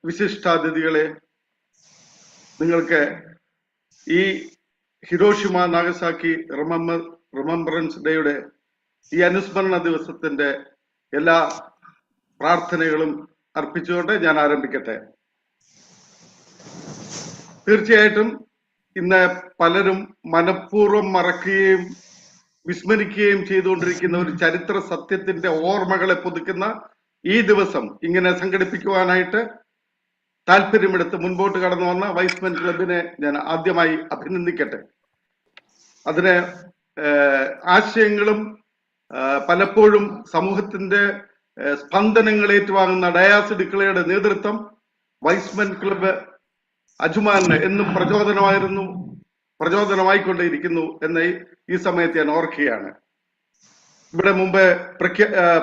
വിശിഷ്ടാതിഥികളെ, നിങ്ങൾക്ക് ഈ ഹിരോഷിമ നാഗസാക്കി റിമംബറൻസ് ഡേയുടെ ഈ അനുസ്മരണ ദിവസത്തിന്റെ എല്ലാ പ്രാർത്ഥനകളും അർപ്പിച്ചുകൊണ്ട് ഞാൻ ആരംഭിക്കട്ടെ. തീർച്ചയായിട്ടും ഇന്ന് പലരും മനഃപൂർവ്വം മറക്കുകയും വിസ്മരിക്കുകയും ചെയ്തുകൊണ്ടിരിക്കുന്ന ഒരു ചരിത്ര സത്യത്തിന്റെ ഓർമ്മകളെ പുതുക്കുന്ന ഈ ദിവസം ഇങ്ങനെ സംഘടിപ്പിക്കുവാനായിട്ട് താല്പര്യമെടുത്ത് മുൻപോട്ട് കടന്നു വന്ന വൈസ്മാൻ ക്ലബിനെ ഞാൻ ആദ്യമായി അഭിനന്ദിക്കട്ടെ. അതിന് ആശയങ്ങളും പലപ്പോഴും സമൂഹത്തിന്റെ സ്പന്ദനങ്ങൾ ഏറ്റുവാങ്ങുന്ന ഡയാസിഡിക്കളയുടെ നേതൃത്വം വൈസ്മാൻ ക്ലബ് അജ്മാന് എന്നും പ്രചോദനമായിക്കൊണ്ടേയിരിക്കുന്നു എന്ന ഈ സമയത്ത് ഞാൻ ഓർക്കുകയാണ്. ഇവിടെ മുമ്പ്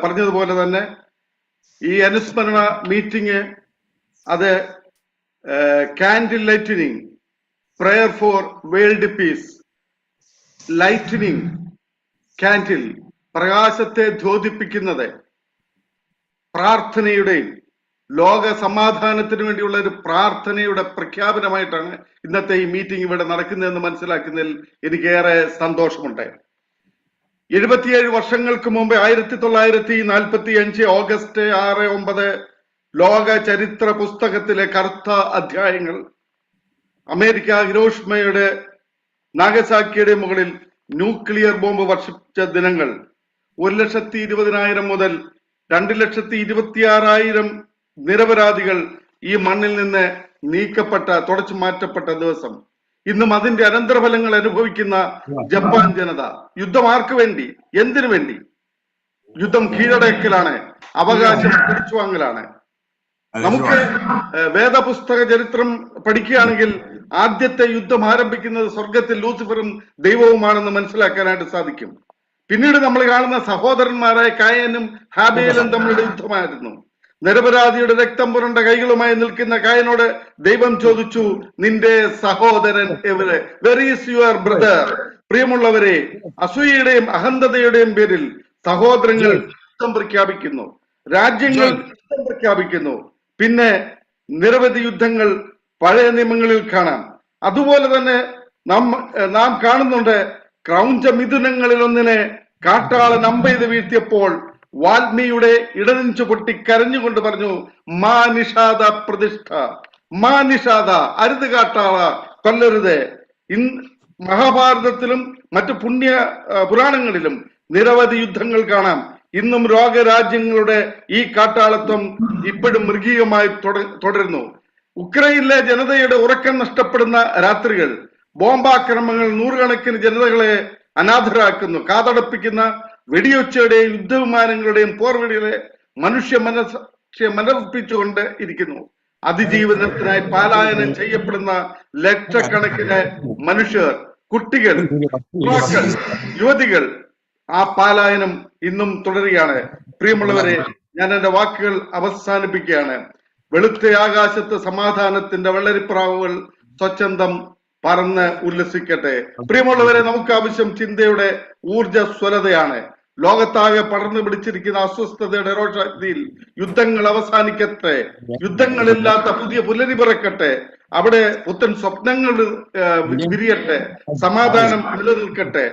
പറഞ്ഞതുപോലെ തന്നെ ഈ അനുസ്മരണ മീറ്റിംഗ് അത് candle lightening, prayer for world peace, lightening candle, പ്രകാശത്തെ ദ്യോതിപ്പിക്കുന്നത്, പ്രാർത്ഥനയുടെയും ലോക സമാധാനത്തിന് വേണ്ടിയുള്ള ഒരു പ്രാർത്ഥനയുടെ പ്രഖ്യാപനമായിട്ടാണ് ഇന്നത്തെ ഈ മീറ്റിംഗ് ഇവിടെ നടക്കുന്നതെന്ന് മനസ്സിലാക്കുന്നതിൽ എനിക്കേറെ സന്തോഷമുണ്ട്. 77 വർഷങ്ങൾക്ക് മുമ്പ് 1945 ഓഗസ്റ്റ് 6-9 ലോക ചരിത്ര പുസ്തകത്തിലെ കറുത്ത അധ്യായങ്ങൾ അമേരിക്ക ഹിരോഷിമയുടെ നാഗസാക്കിയുടെ മുകളിൽ ന്യൂക്ലിയർ ബോംബ് വർഷിച്ച ദിനങ്ങൾ, 1,20,000 മുതൽ 2,26,000 നിരപരാധികൾ ഈ മണ്ണിൽ നിന്ന് തുടച്ചു മാറ്റപ്പെട്ട ദിവസം. ഇന്നും അതിന്റെ അനന്തരഫലങ്ങൾ അനുഭവിക്കുന്ന ജപ്പാൻ ജനത. യുദ്ധം ആർക്ക് വേണ്ടി, എന്തിനു വേണ്ടി? യുദ്ധം കീഴടക്കലാണ്, അവകാശം പിടിച്ചുവാങ്ങലാണ്. നമുക്ക് വേദപുസ്തക ചരിത്രം പഠിക്കുകയാണെങ്കിൽ ആദ്യത്തെ യുദ്ധം ആരംഭിക്കുന്നത് സ്വർഗത്തിൽ ലൂസിഫറും ദൈവവുമാണെന്ന് മനസ്സിലാക്കാനായിട്ട് സാധിക്കും. പിന്നീട് നമ്മൾ കാണുന്ന സഹോദരന്മാരായ കായനും ഹാബേലും തമ്മിലുള്ള യുദ്ധമായിരുന്നു. നിരപരാധിയുടെ രക്തം പുരണ്ട കൈകളുമായി നിൽക്കുന്ന കായനോട് ദൈവം ചോദിച്ചു, നിന്റെ സഹോദരൻ എവിടെ? Were is your brother? പ്രിയമുള്ളവരെ, അസൂയയുടെയും അഹന്തതയുടെയും പേരിൽ സഹോദരങ്ങൾ യുദ്ധം പ്രഖ്യാപിക്കുന്നു, രാജ്യങ്ങൾ യുദ്ധം പ്രഖ്യാപിക്കുന്നു. പിന്നെ നിരവധി യുദ്ധങ്ങൾ പഴയ നിയമങ്ങളിൽ കാണാം. അതുപോലെ തന്നെ നാം കാണുന്നുണ്ട്, ക്രൗഞ്ച മിഥുനങ്ങളിൽ ഒന്നിനെ കാട്ടാളൻ അമ്പെയ്ത് വീഴ്ത്തിയപ്പോൾ വാൽമീയുടെ ഇടനെഞ്ചു പൊട്ടി കരഞ്ഞുകൊണ്ട് പറഞ്ഞു, മാ നിഷാദ പ്രതിഷ്ഠ, മാ നിഷാദ, അരുത് കാട്ടാള, കൊല്ലരുത്. മഹാഭാരതത്തിലും മറ്റു പുരാണങ്ങളിലും നിരവധി യുദ്ധങ്ങൾ കാണാം. ഇന്നും ലോകരാജ്യങ്ങളുടെ ഈ കാട്ടാളത്വം ഇപ്പോഴും മൃഗീയമായി തുടരുന്നു. ഉക്രൈനിലെ ജനതയുടെ ഉറക്കം നഷ്ടപ്പെടുന്ന രാത്രികൾ, ബോംബാക്രമണങ്ങൾ നൂറുകണക്കിന് ജനതകളെ അനാഥരാക്കുന്നു. കാതടപ്പിക്കുന്ന വെടിയൊച്ചയുടെയും യുദ്ധവിമാനങ്ങളുടെയും പോർവിളികളെ മനർപ്പിച്ചുകൊണ്ട് ഇരിക്കുന്നു. അതിജീവനത്തിനായി പലായനം ചെയ്യപ്പെടുന്ന ലക്ഷക്കണക്കിന് മനുഷ്യർ, കുട്ടികൾ, യുവാക്കൾ, യുവതികൾ, ആ പലായനം ഇന്നും തുടരുകയാണ്. പ്രിയമുള്ളവരെ, ഞാൻ എന്റെ വാക്കുകൾ അവസാനിപ്പിക്കുകയാണ്. വെളുത്ത ആകാശത്ത് സമാധാനത്തിന്റെ വെള്ളരിപ്രാവുകൾ സ്വച്ഛന്തം പറന്ന് ഉല്ലസിക്കട്ടെ. പ്രിയമുള്ളവരെ, നമുക്ക് ആവശ്യം ചിന്തയുടെ ഊർജ്ജസ്വലതയാണ്. ലോകത്താകെ പടർന്നു പിടിച്ചിരിക്കുന്ന അസ്വസ്ഥതയുടെ രോഷാഗ്നിയിൽ യുദ്ധങ്ങൾ അവസാനിക്കട്ടെ, യുദ്ധങ്ങളില്ലാത്ത പുതിയ പുലരി പിറക്കട്ടെ, അവിടെ പുത്തൻ സ്വപ്നങ്ങൾ വിരിയട്ടെ, സമാധാനം നിലനിൽക്കട്ടെ.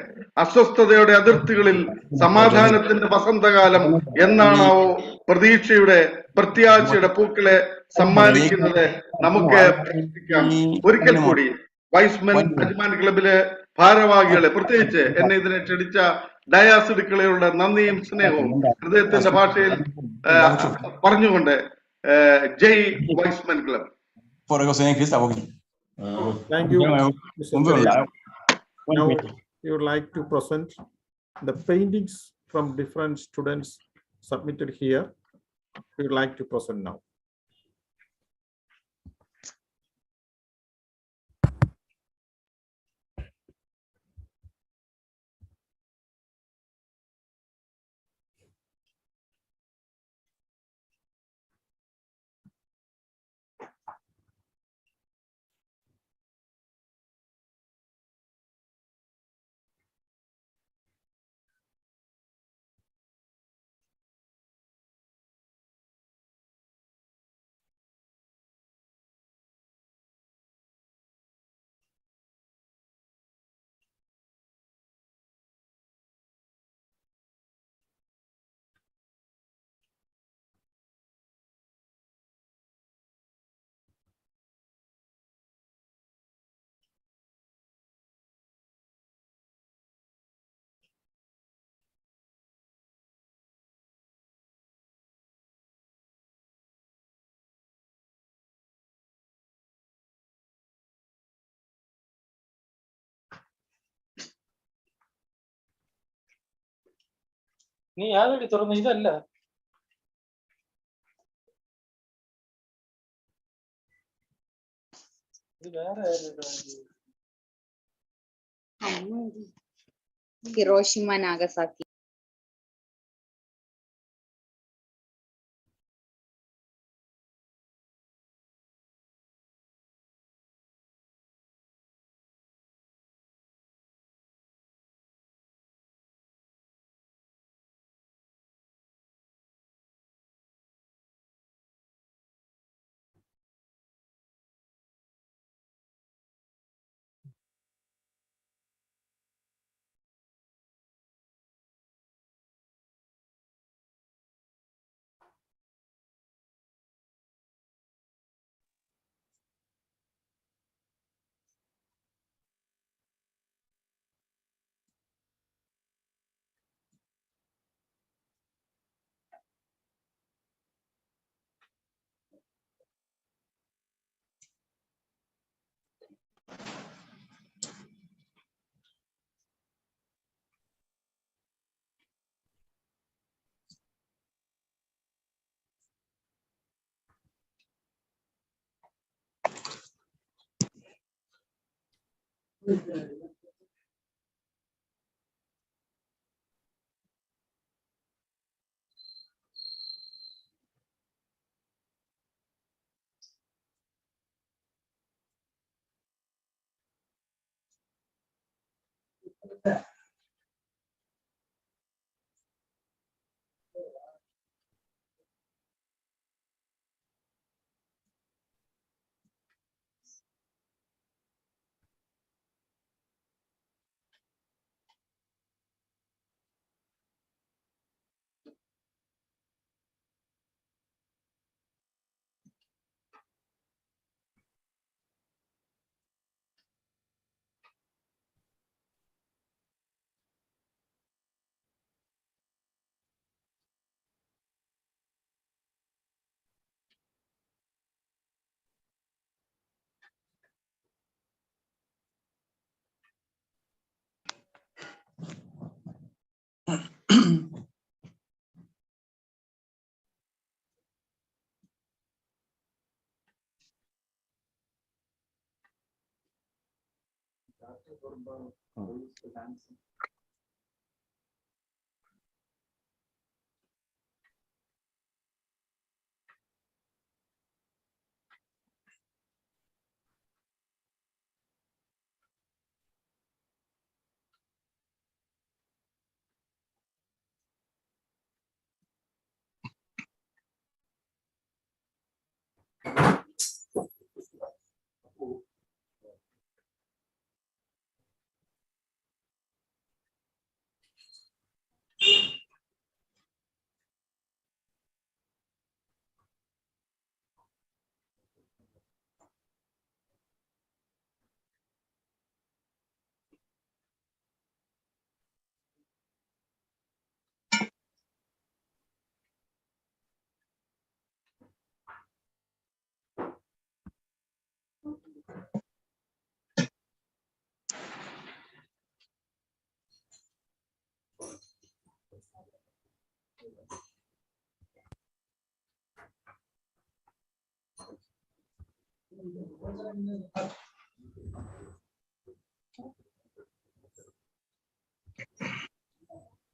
അസ്വസ്ഥതയുടെ അതിർത്തികളിൽ സമാധാനത്തിന്റെ വസന്തകാലം എന്നാണാവോ പ്രതീക്ഷയുടെ പ്രത്യാശയുടെ പൂക്കളെ സമ്മാനിക്കുന്നത് നമുക്ക് പ്രാർത്ഥിക്കാം. ഒരിക്കൽ കൂടി വൈസ്മാൻ അജ്മാൻ ക്ലബിലെ ഭാരവാഹികളെ, പ്രത്യേകിച്ച് എന്നെ ഇതിനെ ക്ഷണിച്ച ഡയാസിഡിക്കളെയുള്ള നന്ദിയും സ്നേഹവും ഹൃദയത്തിന്റെ ഭാഷയിൽ പറഞ്ഞുകൊണ്ട് ജയ് Y's Men club. Thank you, Mr. Now, we would like to present the paintings from different students submitted here. We would like to present now. നീ യാതൊരു തുറന്നു ഇതല്ല. ഇത് വേറെ Hiroshima, Nagasaki.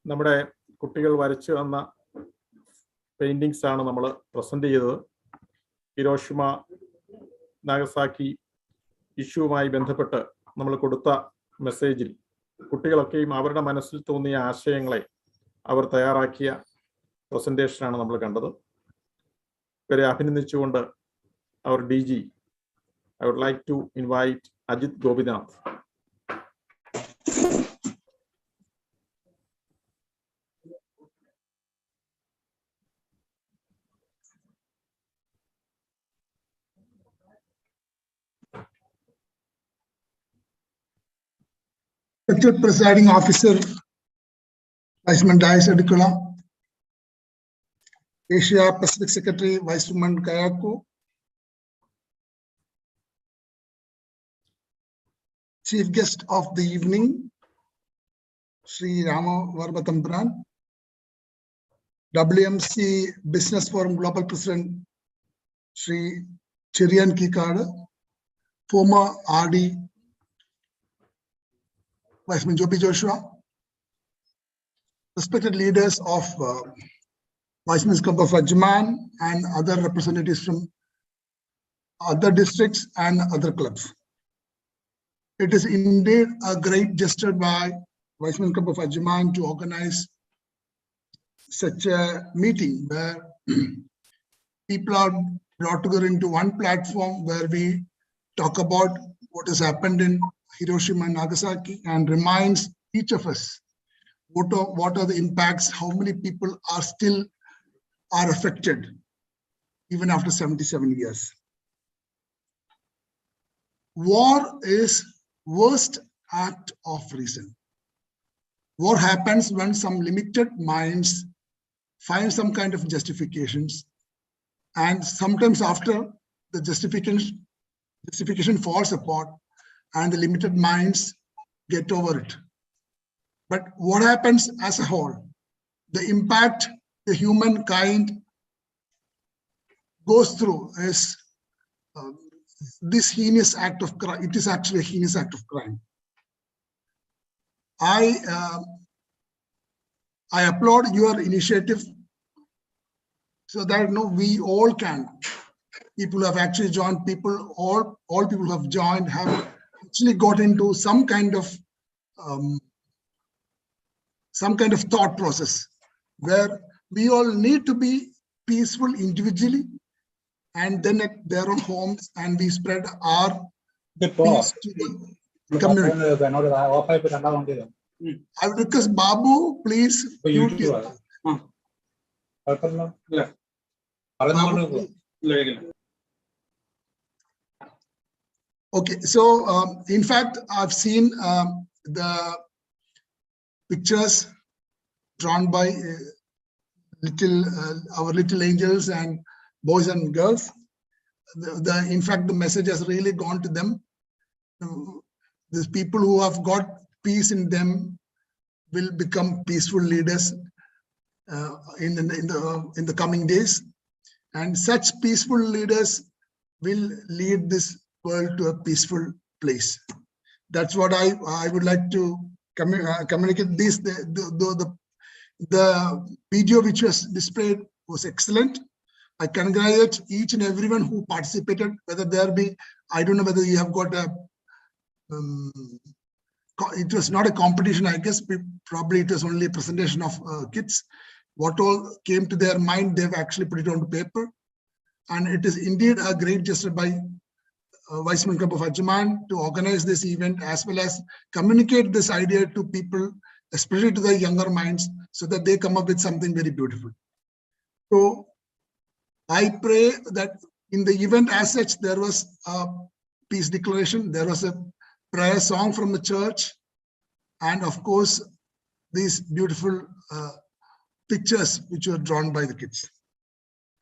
നമ്മുടെ കുട്ടികൾ വരച്ചു തന്ന പെയിന്റിങ്സ് ആണ് നമ്മൾ പ്രസന്റ് ചെയ്തത്. ഹിരോഷിമ നാഗസാക്കി ഇഷ്യൂവുമായി ബന്ധപ്പെട്ട് നമ്മൾ കൊടുത്ത മെസ്സേജിൽ കുട്ടികളൊക്കെയും അവരുടെ മനസ്സിൽ തോന്നിയ ആശയങ്ങളെ അവർ തയ്യാറാക്കിയ പ്രസന്റേഷനാണ് നമ്മൾ കണ്ടത്. ഇവരെ അഭിനന്ദിച്ചുകൊണ്ട് അവർ DG, I would like to invite Ajit Gobinath. Respected Presiding Officer, Vice-Man Dias Adikula, Asia Pacific Secretary, Vice-Man Kayako, Chief Guest of the evening, Sri Rama Varvatambran, WMC Business Forum Global President Sri Chirian Kikada, former RD Viceman Joby Joshua, respected leaders of Vicemen's Club of Ajman and other representatives from other districts and other clubs. It is indeed a great gesture by Vicemen's Club of Ajman to organize such a meeting where people are brought together into one platform where we talk about what has happened in Hiroshima and Nagasaki and reminds each of us what are the impacts, how many people are affected even after 77 years. War is worst act of reason. War happens when some limited minds find some kind of justifications, and sometimes after the justification falls apart and the limited minds get over it. But what happens as a whole, the impact the humankind goes through is this heinous act of crime. It is actually a heinous act of crime. I applaud your initiative so that we all can. People who have actually joined, all people who have joined have actually got into some kind of thought process where we all need to be peaceful individually and then at their own homes, and we spread our peace to the community. I would request Babu, please. Okay, so in fact, I've seen the pictures drawn by our little angels and boys and girls. In fact, the message has really gone to them. These people who have got peace in them will become peaceful leaders in the coming days, and such peaceful leaders will lead this world to a peaceful place. That's what I would like to communicate. This the video which was displayed was excellent. I congratulate each and everyone who participated, whether there be, I don't know whether you have got a, it was not a competition, I guess, probably it was only a presentation of kids. What all came to their mind, they've actually put it on paper. And it is indeed a great gesture by Viceman Club of Ajman to organize this event, as well as communicate this idea to people, especially to the younger minds, so that they come up with something very beautiful. So I pray that in the event as such, there was a peace declaration, there was a prayer song from the church, and of course, these beautiful pictures which were drawn by the kids.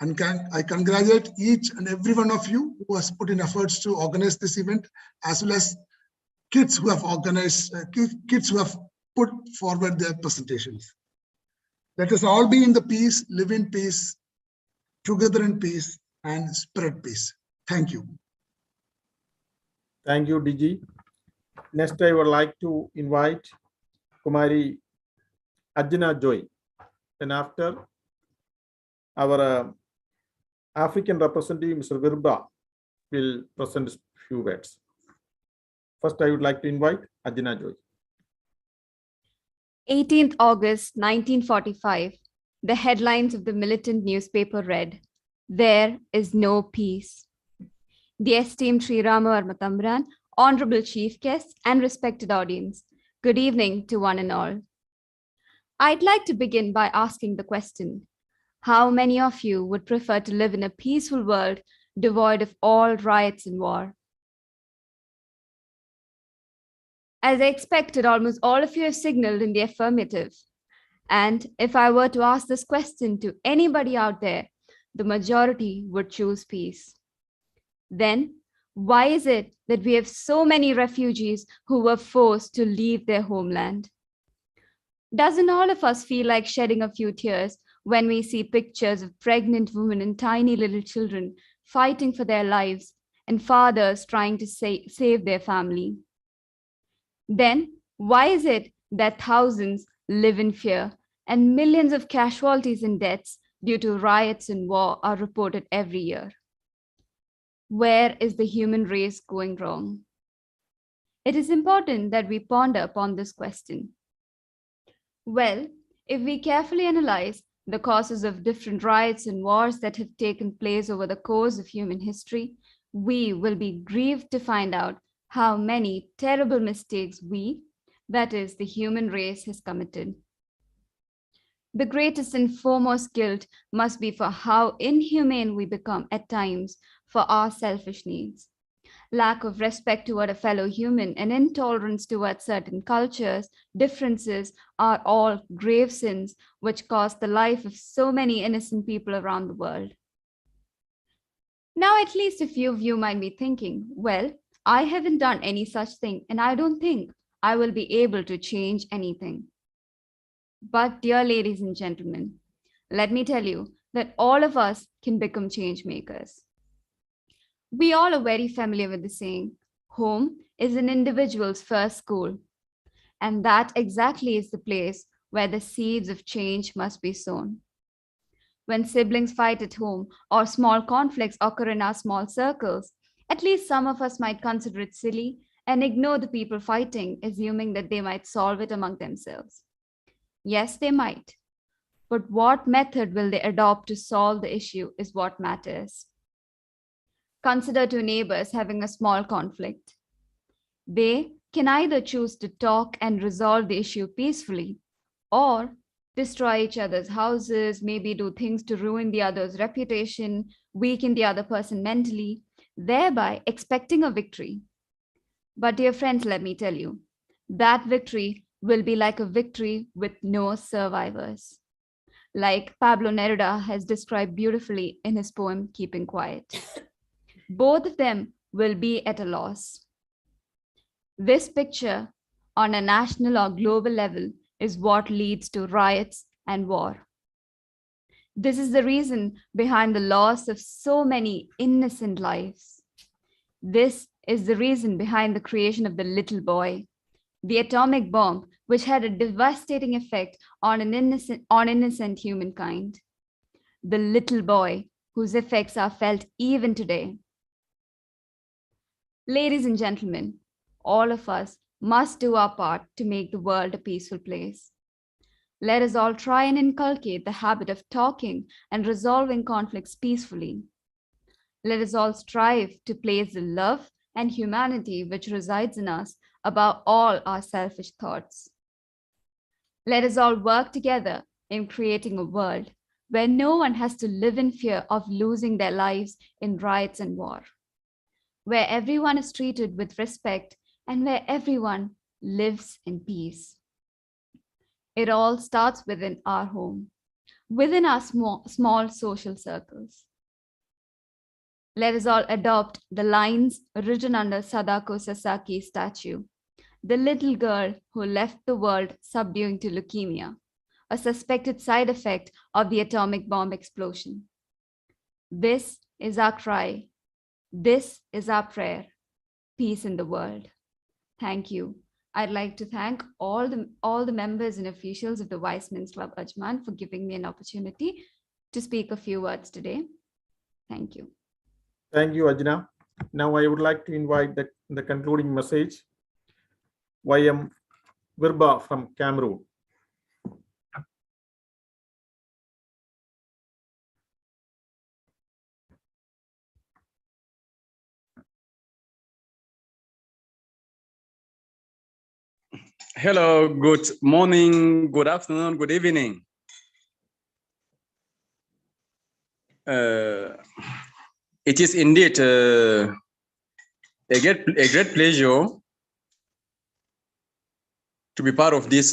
And I congratulate each and every one of you who has put in efforts to organize this event, as well as kids who have organized, kids who have put forward their presentations. Let us all be in the peace, live in peace, together in peace, and spread peace. Thank you. Thank you, DG. Next, I would like to invite Kumari Ajna Joy. Then after, our African representative, Mr. Virba, will present a few words. First, I would like to invite Ajna Joy. 18th August 1945, the headlines of the militant newspaper read, "There is no peace." The esteemed Sri Rama Varmatamran, honorable chief guests, and respected audience, good evening to one and all. I'd like to begin by asking the question, how many of you would prefer to live in a peaceful world devoid of all riots and war? As I expected, almost all of you have signaled in the affirmative. And if I were to ask this question to anybody out there, the majority would choose peace. Then, why is it that we have so many refugees who were forced to leave their homeland? Doesn't all of us feel like shedding a few tears when we see pictures of pregnant women and tiny little children fighting for their lives and fathers trying to save their family. Then, why is it that thousands live in fear and millions of casualties and deaths due to riots and war are reported every year? Where is the human race going wrong? It is important that we ponder upon this question. Well, if we carefully analyze the causes of different riots and wars that have taken place over the course of human history, we will be grieved to find out how many terrible mistakes we, that is, the human race, has committed. The greatest and foremost guilt must be for how inhumane we become at times for our selfish needs. Lack of respect toward a fellow human and intolerance towards certain cultures, differences are all grave sins which cost the life of so many innocent people around the world. Now, at least a few of you might be thinking, well, I haven't done any such thing, and I don't think I will be able to change anything. But, dear ladies and gentlemen, let me tell you that all of us can become change makers. We all are very familiar with the saying, home is an individual's first school. And that exactly is the place where the seeds of change must be sown. When siblings fight at home or small conflicts occur in our small circles, at least some of us might consider it silly and ignore the people fighting, assuming that they might solve it among themselves. Yes, they might. But what method will they adopt to solve the issue is what matters. Consider two neighbors having a small conflict. They can either choose to talk and resolve the issue peacefully, or destroy each other's houses, maybe do things to ruin the other's reputation, weaken the other person mentally, thereby expecting a victory. But dear friends, let me tell you, that victory will be like a victory with no survivors. Like Pablo Neruda has described beautifully in his poem, Keeping Quiet. Both of them will be at a loss. This picture on a national or global level is what leads to riots and war. This is the reason behind the loss of so many innocent lives. This is the reason behind the creation of the little boy, the atomic bomb, which had a devastating effect on innocent humankind. The little boy whose effects are felt even today. Ladies and gentlemen, all of us must do our part to make the world a peaceful place. Let us all try and inculcate the habit of talking and resolving conflicts peacefully. Let us all strive to place the love and humanity which resides in us above all our selfish thoughts. Let us all work together in creating a world where no one has to live in fear of losing their lives in riots and war, where everyone is treated with respect and where everyone lives in peace. It all starts within our home, within our small social circles. Let us all adopt the lines written under Sadako Sasaki's statue, the little girl who left the world subduing to leukemia, a suspected side effect of the atomic bomb explosion. This is our cry. This is our prayer. Peace in the world. Thank you. I'd like to thank all the members and officials of the Wise Men's Club Ajman for giving me an opportunity to speak a few words today. Thank you. Thank you, Ajna. Now I would like to invite the concluding message, YM Virba from Cameroon. Hello, good morning, good afternoon, good evening. It is indeed a great pleasure to be part of this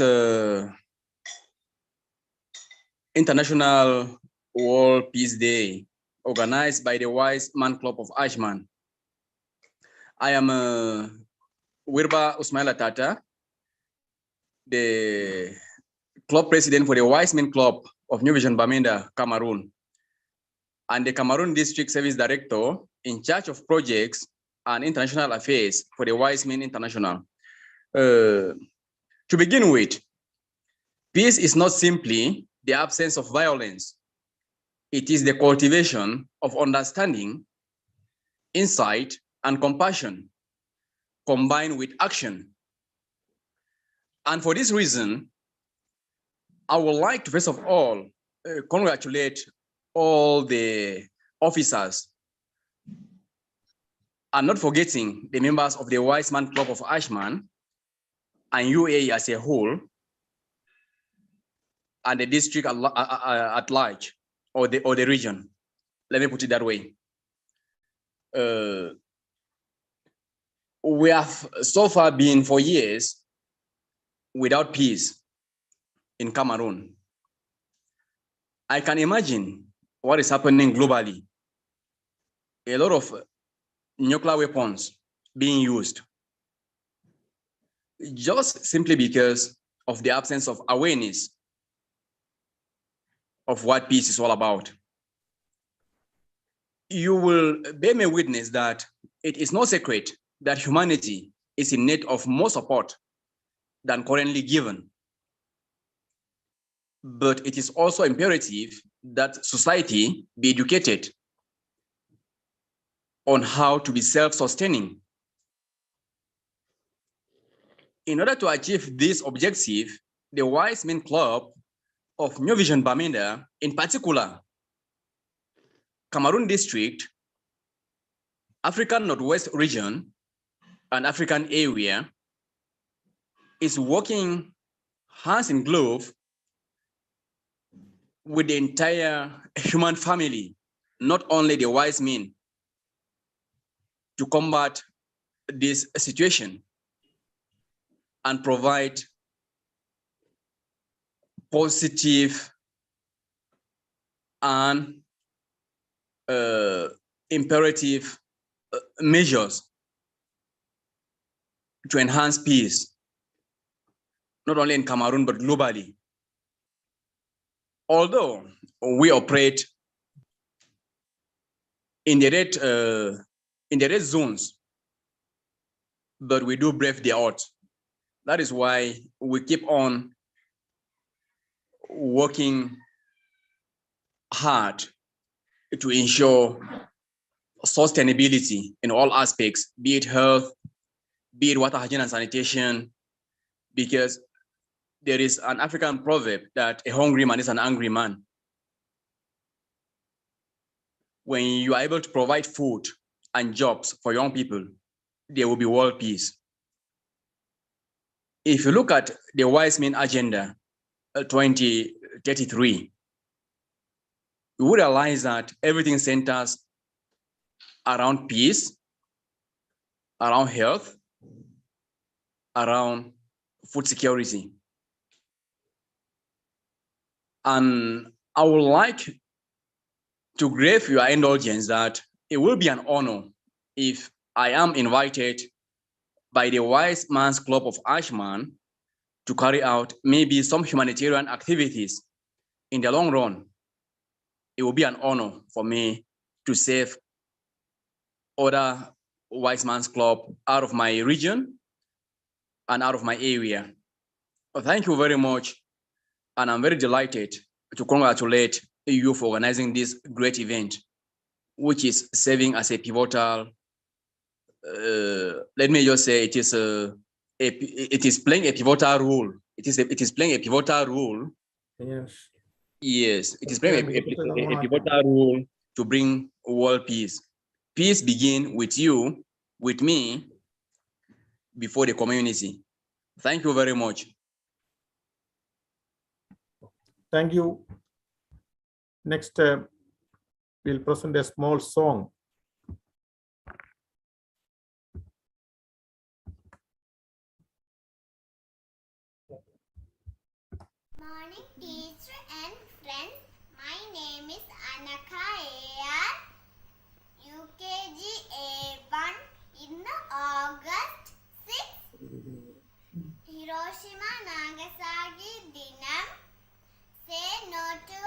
International World Peace Day organized by the Wise Man Club of Ajman. I am Wirba Usmaila Tata, the club president for the Wise Men Club of New Vision Bamenda, Cameroon, and the Cameroon District Service Director in charge of projects and international affairs for the Wise Men International. To begin with, peace is not simply the absence of violence. It is the cultivation of understanding, insight, and compassion combined with action. And for this reason, I would like to first of all congratulate all the officers and not forgetting the members of the Wise Man Club of Ajman and UAE as a whole and the district at large or the region. Let me put it that way. We have so far been for years without peace in Cameroon. I can imagine what is happening globally. A lot of nuclear weapons being used just simply because of the absence of awareness of what peace is all about. You will bear me witness that it is no secret that humanity is in need of more support than currently given. But it is also imperative that society be educated on how to be self-sustaining. In order to achieve this objective, the Wise Men Club of New Vision Bamenda, in particular, Cameroon District, African Northwest region, and African area, is working hands in glove with the entire human family, not only the wise men, to combat this situation and provide positive and imperative measures to enhance peace, not only in Cameroon, but globally. Although we operate in the red zones, but we do brave the odds. That is why we keep on working hard to ensure sustainability in all aspects, be it health, be it water, hygiene, and sanitation, because there is an African proverb that a hungry man is an angry man. When you are able to provide food and jobs for young people, there will be world peace. If you look at the Wise Men Agenda 2033, you will realize that everything centers around peace, around health, around food security. And I would like to grave your indulgence that it will be an honor if I am invited by the Wise Man's Club of Ajman to carry out maybe some humanitarian activities in the long run. It will be an honor for me to save other Wise Man's Club out of my region and out of my area. Well, thank you very much. And I'm very delighted to congratulate you for organizing this great event, which is serving as a pivotal, let me just say it is playing a pivotal role. It is playing a pivotal role. Yes. Yes, it is playing a pivotal role to bring world peace. Peace begins with you, with me, before the community. Thank you very much. Thank you. Next, we'll present a small song. Morning, teacher and friends. My name is Anaka A.R. UKG A1 in August 6. Hiroshima Nagasaki Dinam. Say no to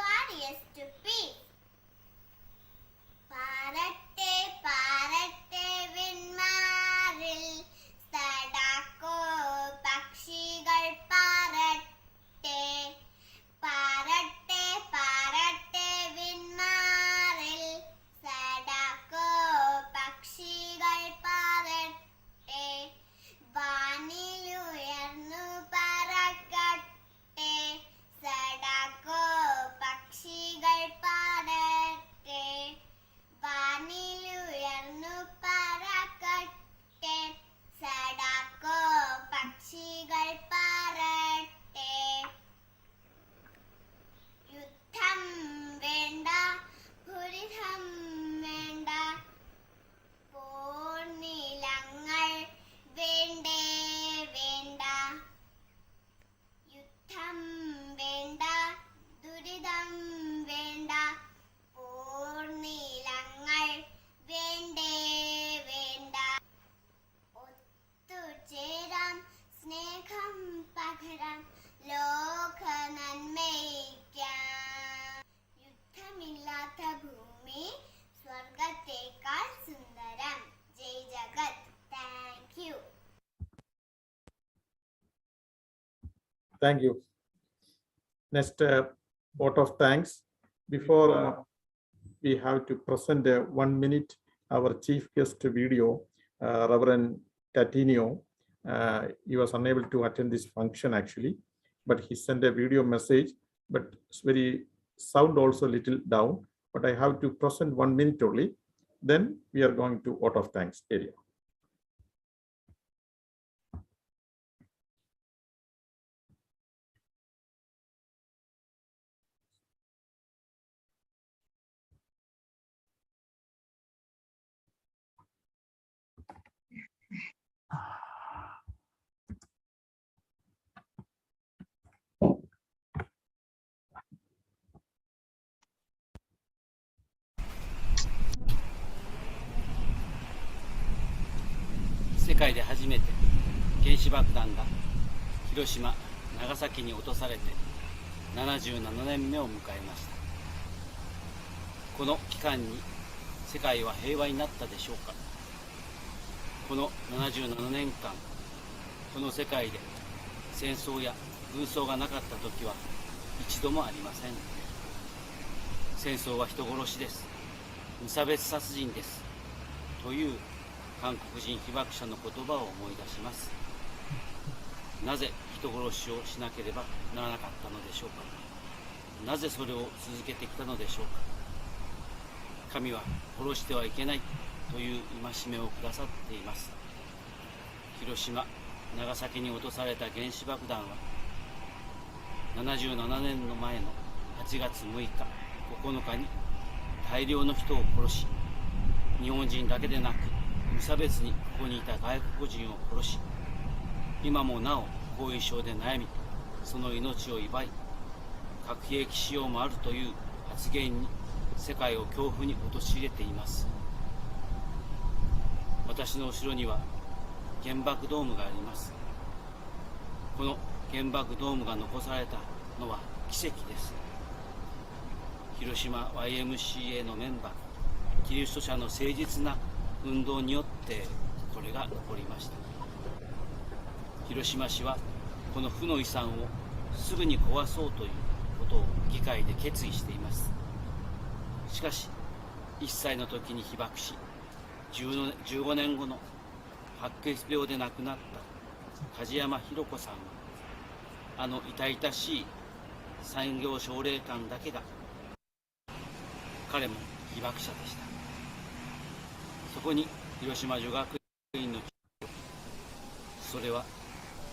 Thank you. Next, vote of thanks. Before we have to present 1 minute our chief guest video, Reverend Tatinio. He was unable to attend this function actually, but he sent a video message, but it's very sound also a little down, but I have to present 1 minute only. Then we are going to vote of thanks area.世界で初めて原子爆弾が広島、長崎に落とされて77年目を迎えました。この期間に世界は平和になったでしょうか。この77年間、この世界で戦争や紛争がなかった時は一度もありません。戦争は人殺しです。無差別殺人です。という韓国人被爆者の言葉を思い出します。なぜ人殺しをしなければならなかったのでしょうか。なぜそれを続けてきたのでしょうか。神は殺してはいけないという戒めをくださっています。広島、長崎に落とされた原子爆弾は77年の前の8月6日、9日に大量の人を殺し、日本人だけでなく無差別にここにいた外国人を殺し、今もなお後遺症で悩み、その命を奪い、核兵器使用もあるという発言に世界を恐怖に陥れています。私の後ろには原爆ドームがあります。この原爆ドームが残されたのは奇跡です。広島 YMCA のメンバー、キリスト者の誠実な運動によってこれが残りました。広島市はこの負の遺産をすぐに壊そうということを議会で決意しています。しかし1歳の時に被爆し、15年後の白血病で亡くなった梶山弘子さんは、あの痛々しい産業奨励館だけが、彼も被爆者でした。そこに広島女学院のそれは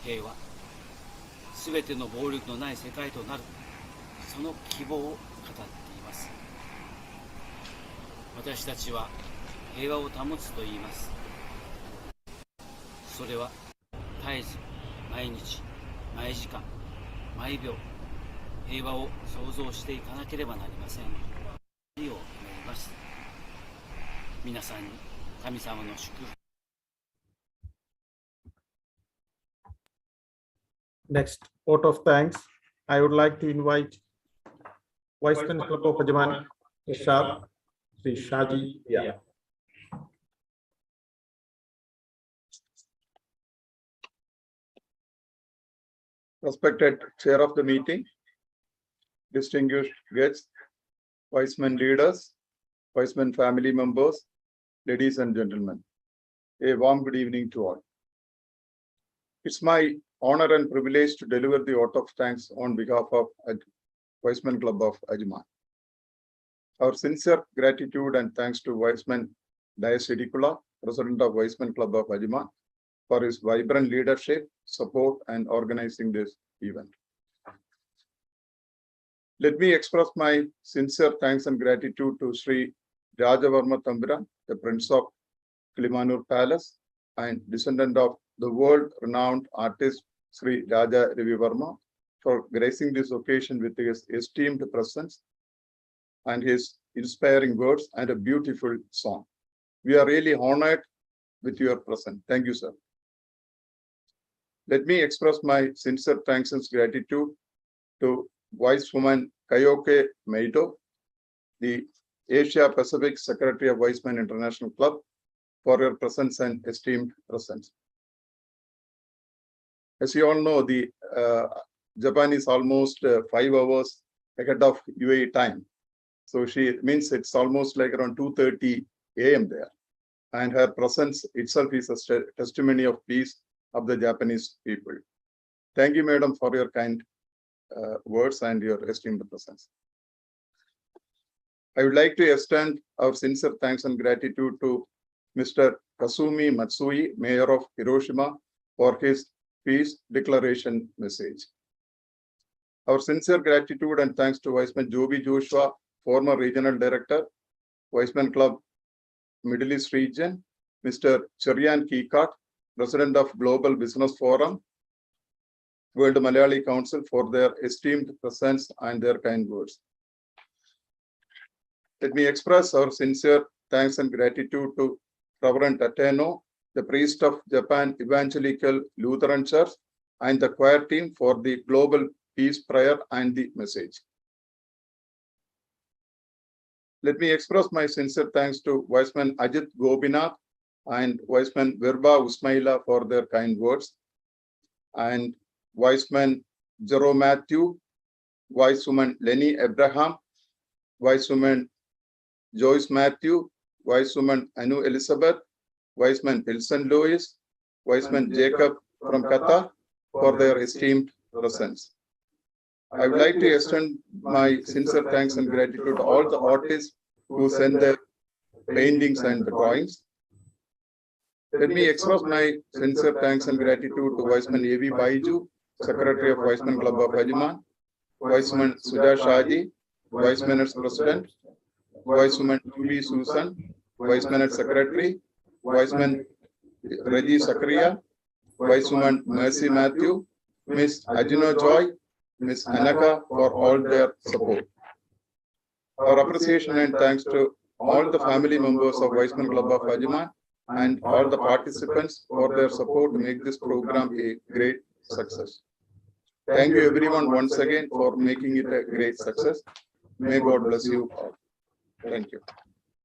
平和、すべての暴力のない世界となる、その希望を語っています。私たちは平和を保つと言います。それは絶えず毎日、毎時間、毎秒、平和を創造していかなければなりません。を祈ります。皆さんに神様の祝福。Next, vote of thanks. I would like to invite Vice President Club of Ajman, Sri Shaji. Yeah. Respected chair of the meeting, distinguished guests, Wiseman leaders, Wiseman family members, ladies and gentlemen, a warm good evening to all. It's my honor and privilege to deliver the vote of thanks on behalf of Wiseman Club of Ajman. Our sincere gratitude and thanks to Wiseman Diasidicula, President of Wiseman Club of Ajman, for his vibrant leadership, support, and organizing this event. Let me express my sincere thanks and gratitude to Sri Rajavarma Thambiran, the Prince of Kilimanur Palace and descendant of the world-renowned artist Sri Raja Ravivarma, for gracing this occasion with his esteemed presence and his inspiring words and a beautiful song. We are really honored with your presence. Thank you, sir. Let me express my sincere thanks and gratitude to Vice Woman Kayoke Meito, the Asia Pacific Secretary of Wiseman International Club, for your presence and esteemed presence. As you all know, the Japan is almost 5 hours ahead of UAE time. So she means it's almost like around 2:30 a.m. there. And her presence itself is a testimony of peace of the Japanese people. Thank you, madam, for your kind words and your esteemed presence. I would like to extend our sincere thanks and gratitude to Mr. Kazumi Matsui, Mayor of Hiroshima, for his peace declaration message. Our sincere gratitude and thanks to Viceman Joby Joshua, former Regional Director, Viceman Club, Middle East Region, Mr. Cherian Kikat, President of Global Business Forum, World Malayali Council, for their esteemed presence and their kind words. Let me express our sincere thanks and gratitude to Reverend Tateno, the priest of Japan Evangelical Lutheran Church, and the choir team for the global peace prayer and the message. Let me express my sincere thanks to Viceman Ajit Gopinath and Viceman Virba Usmaila for their kind words, and Viceman Jerome Matthew, Vicewoman Lenny Abraham, Vicewoman Joyce Matthew, Vicewoman Anu Elizabeth, Viceman Wilson Lewis, Viceman Jacob from Qatar for their esteemed presence. I would like to extend my sincere thanks and gratitude to all the artists who sent their paintings and drawings. Let me express my sincere thanks and gratitude to Viceman A.V. Baiju, Secretary of Viceman Club of Ajman, Viceman Sudha Shaji, Vice Minister's President, Vicewoman Julie Susan, Vice Minister Secretary, Viceman Reggie Sakria, Vicewoman Mercy Matthew, Miss Ajino Joy, Miss Anaka for all their support. Our appreciation and thanks to all the family members of Viceman Club of Ajman and all the participants for their support to make this program a great success. Thank you everyone once again for making it a great success. May God bless you all. Thank you.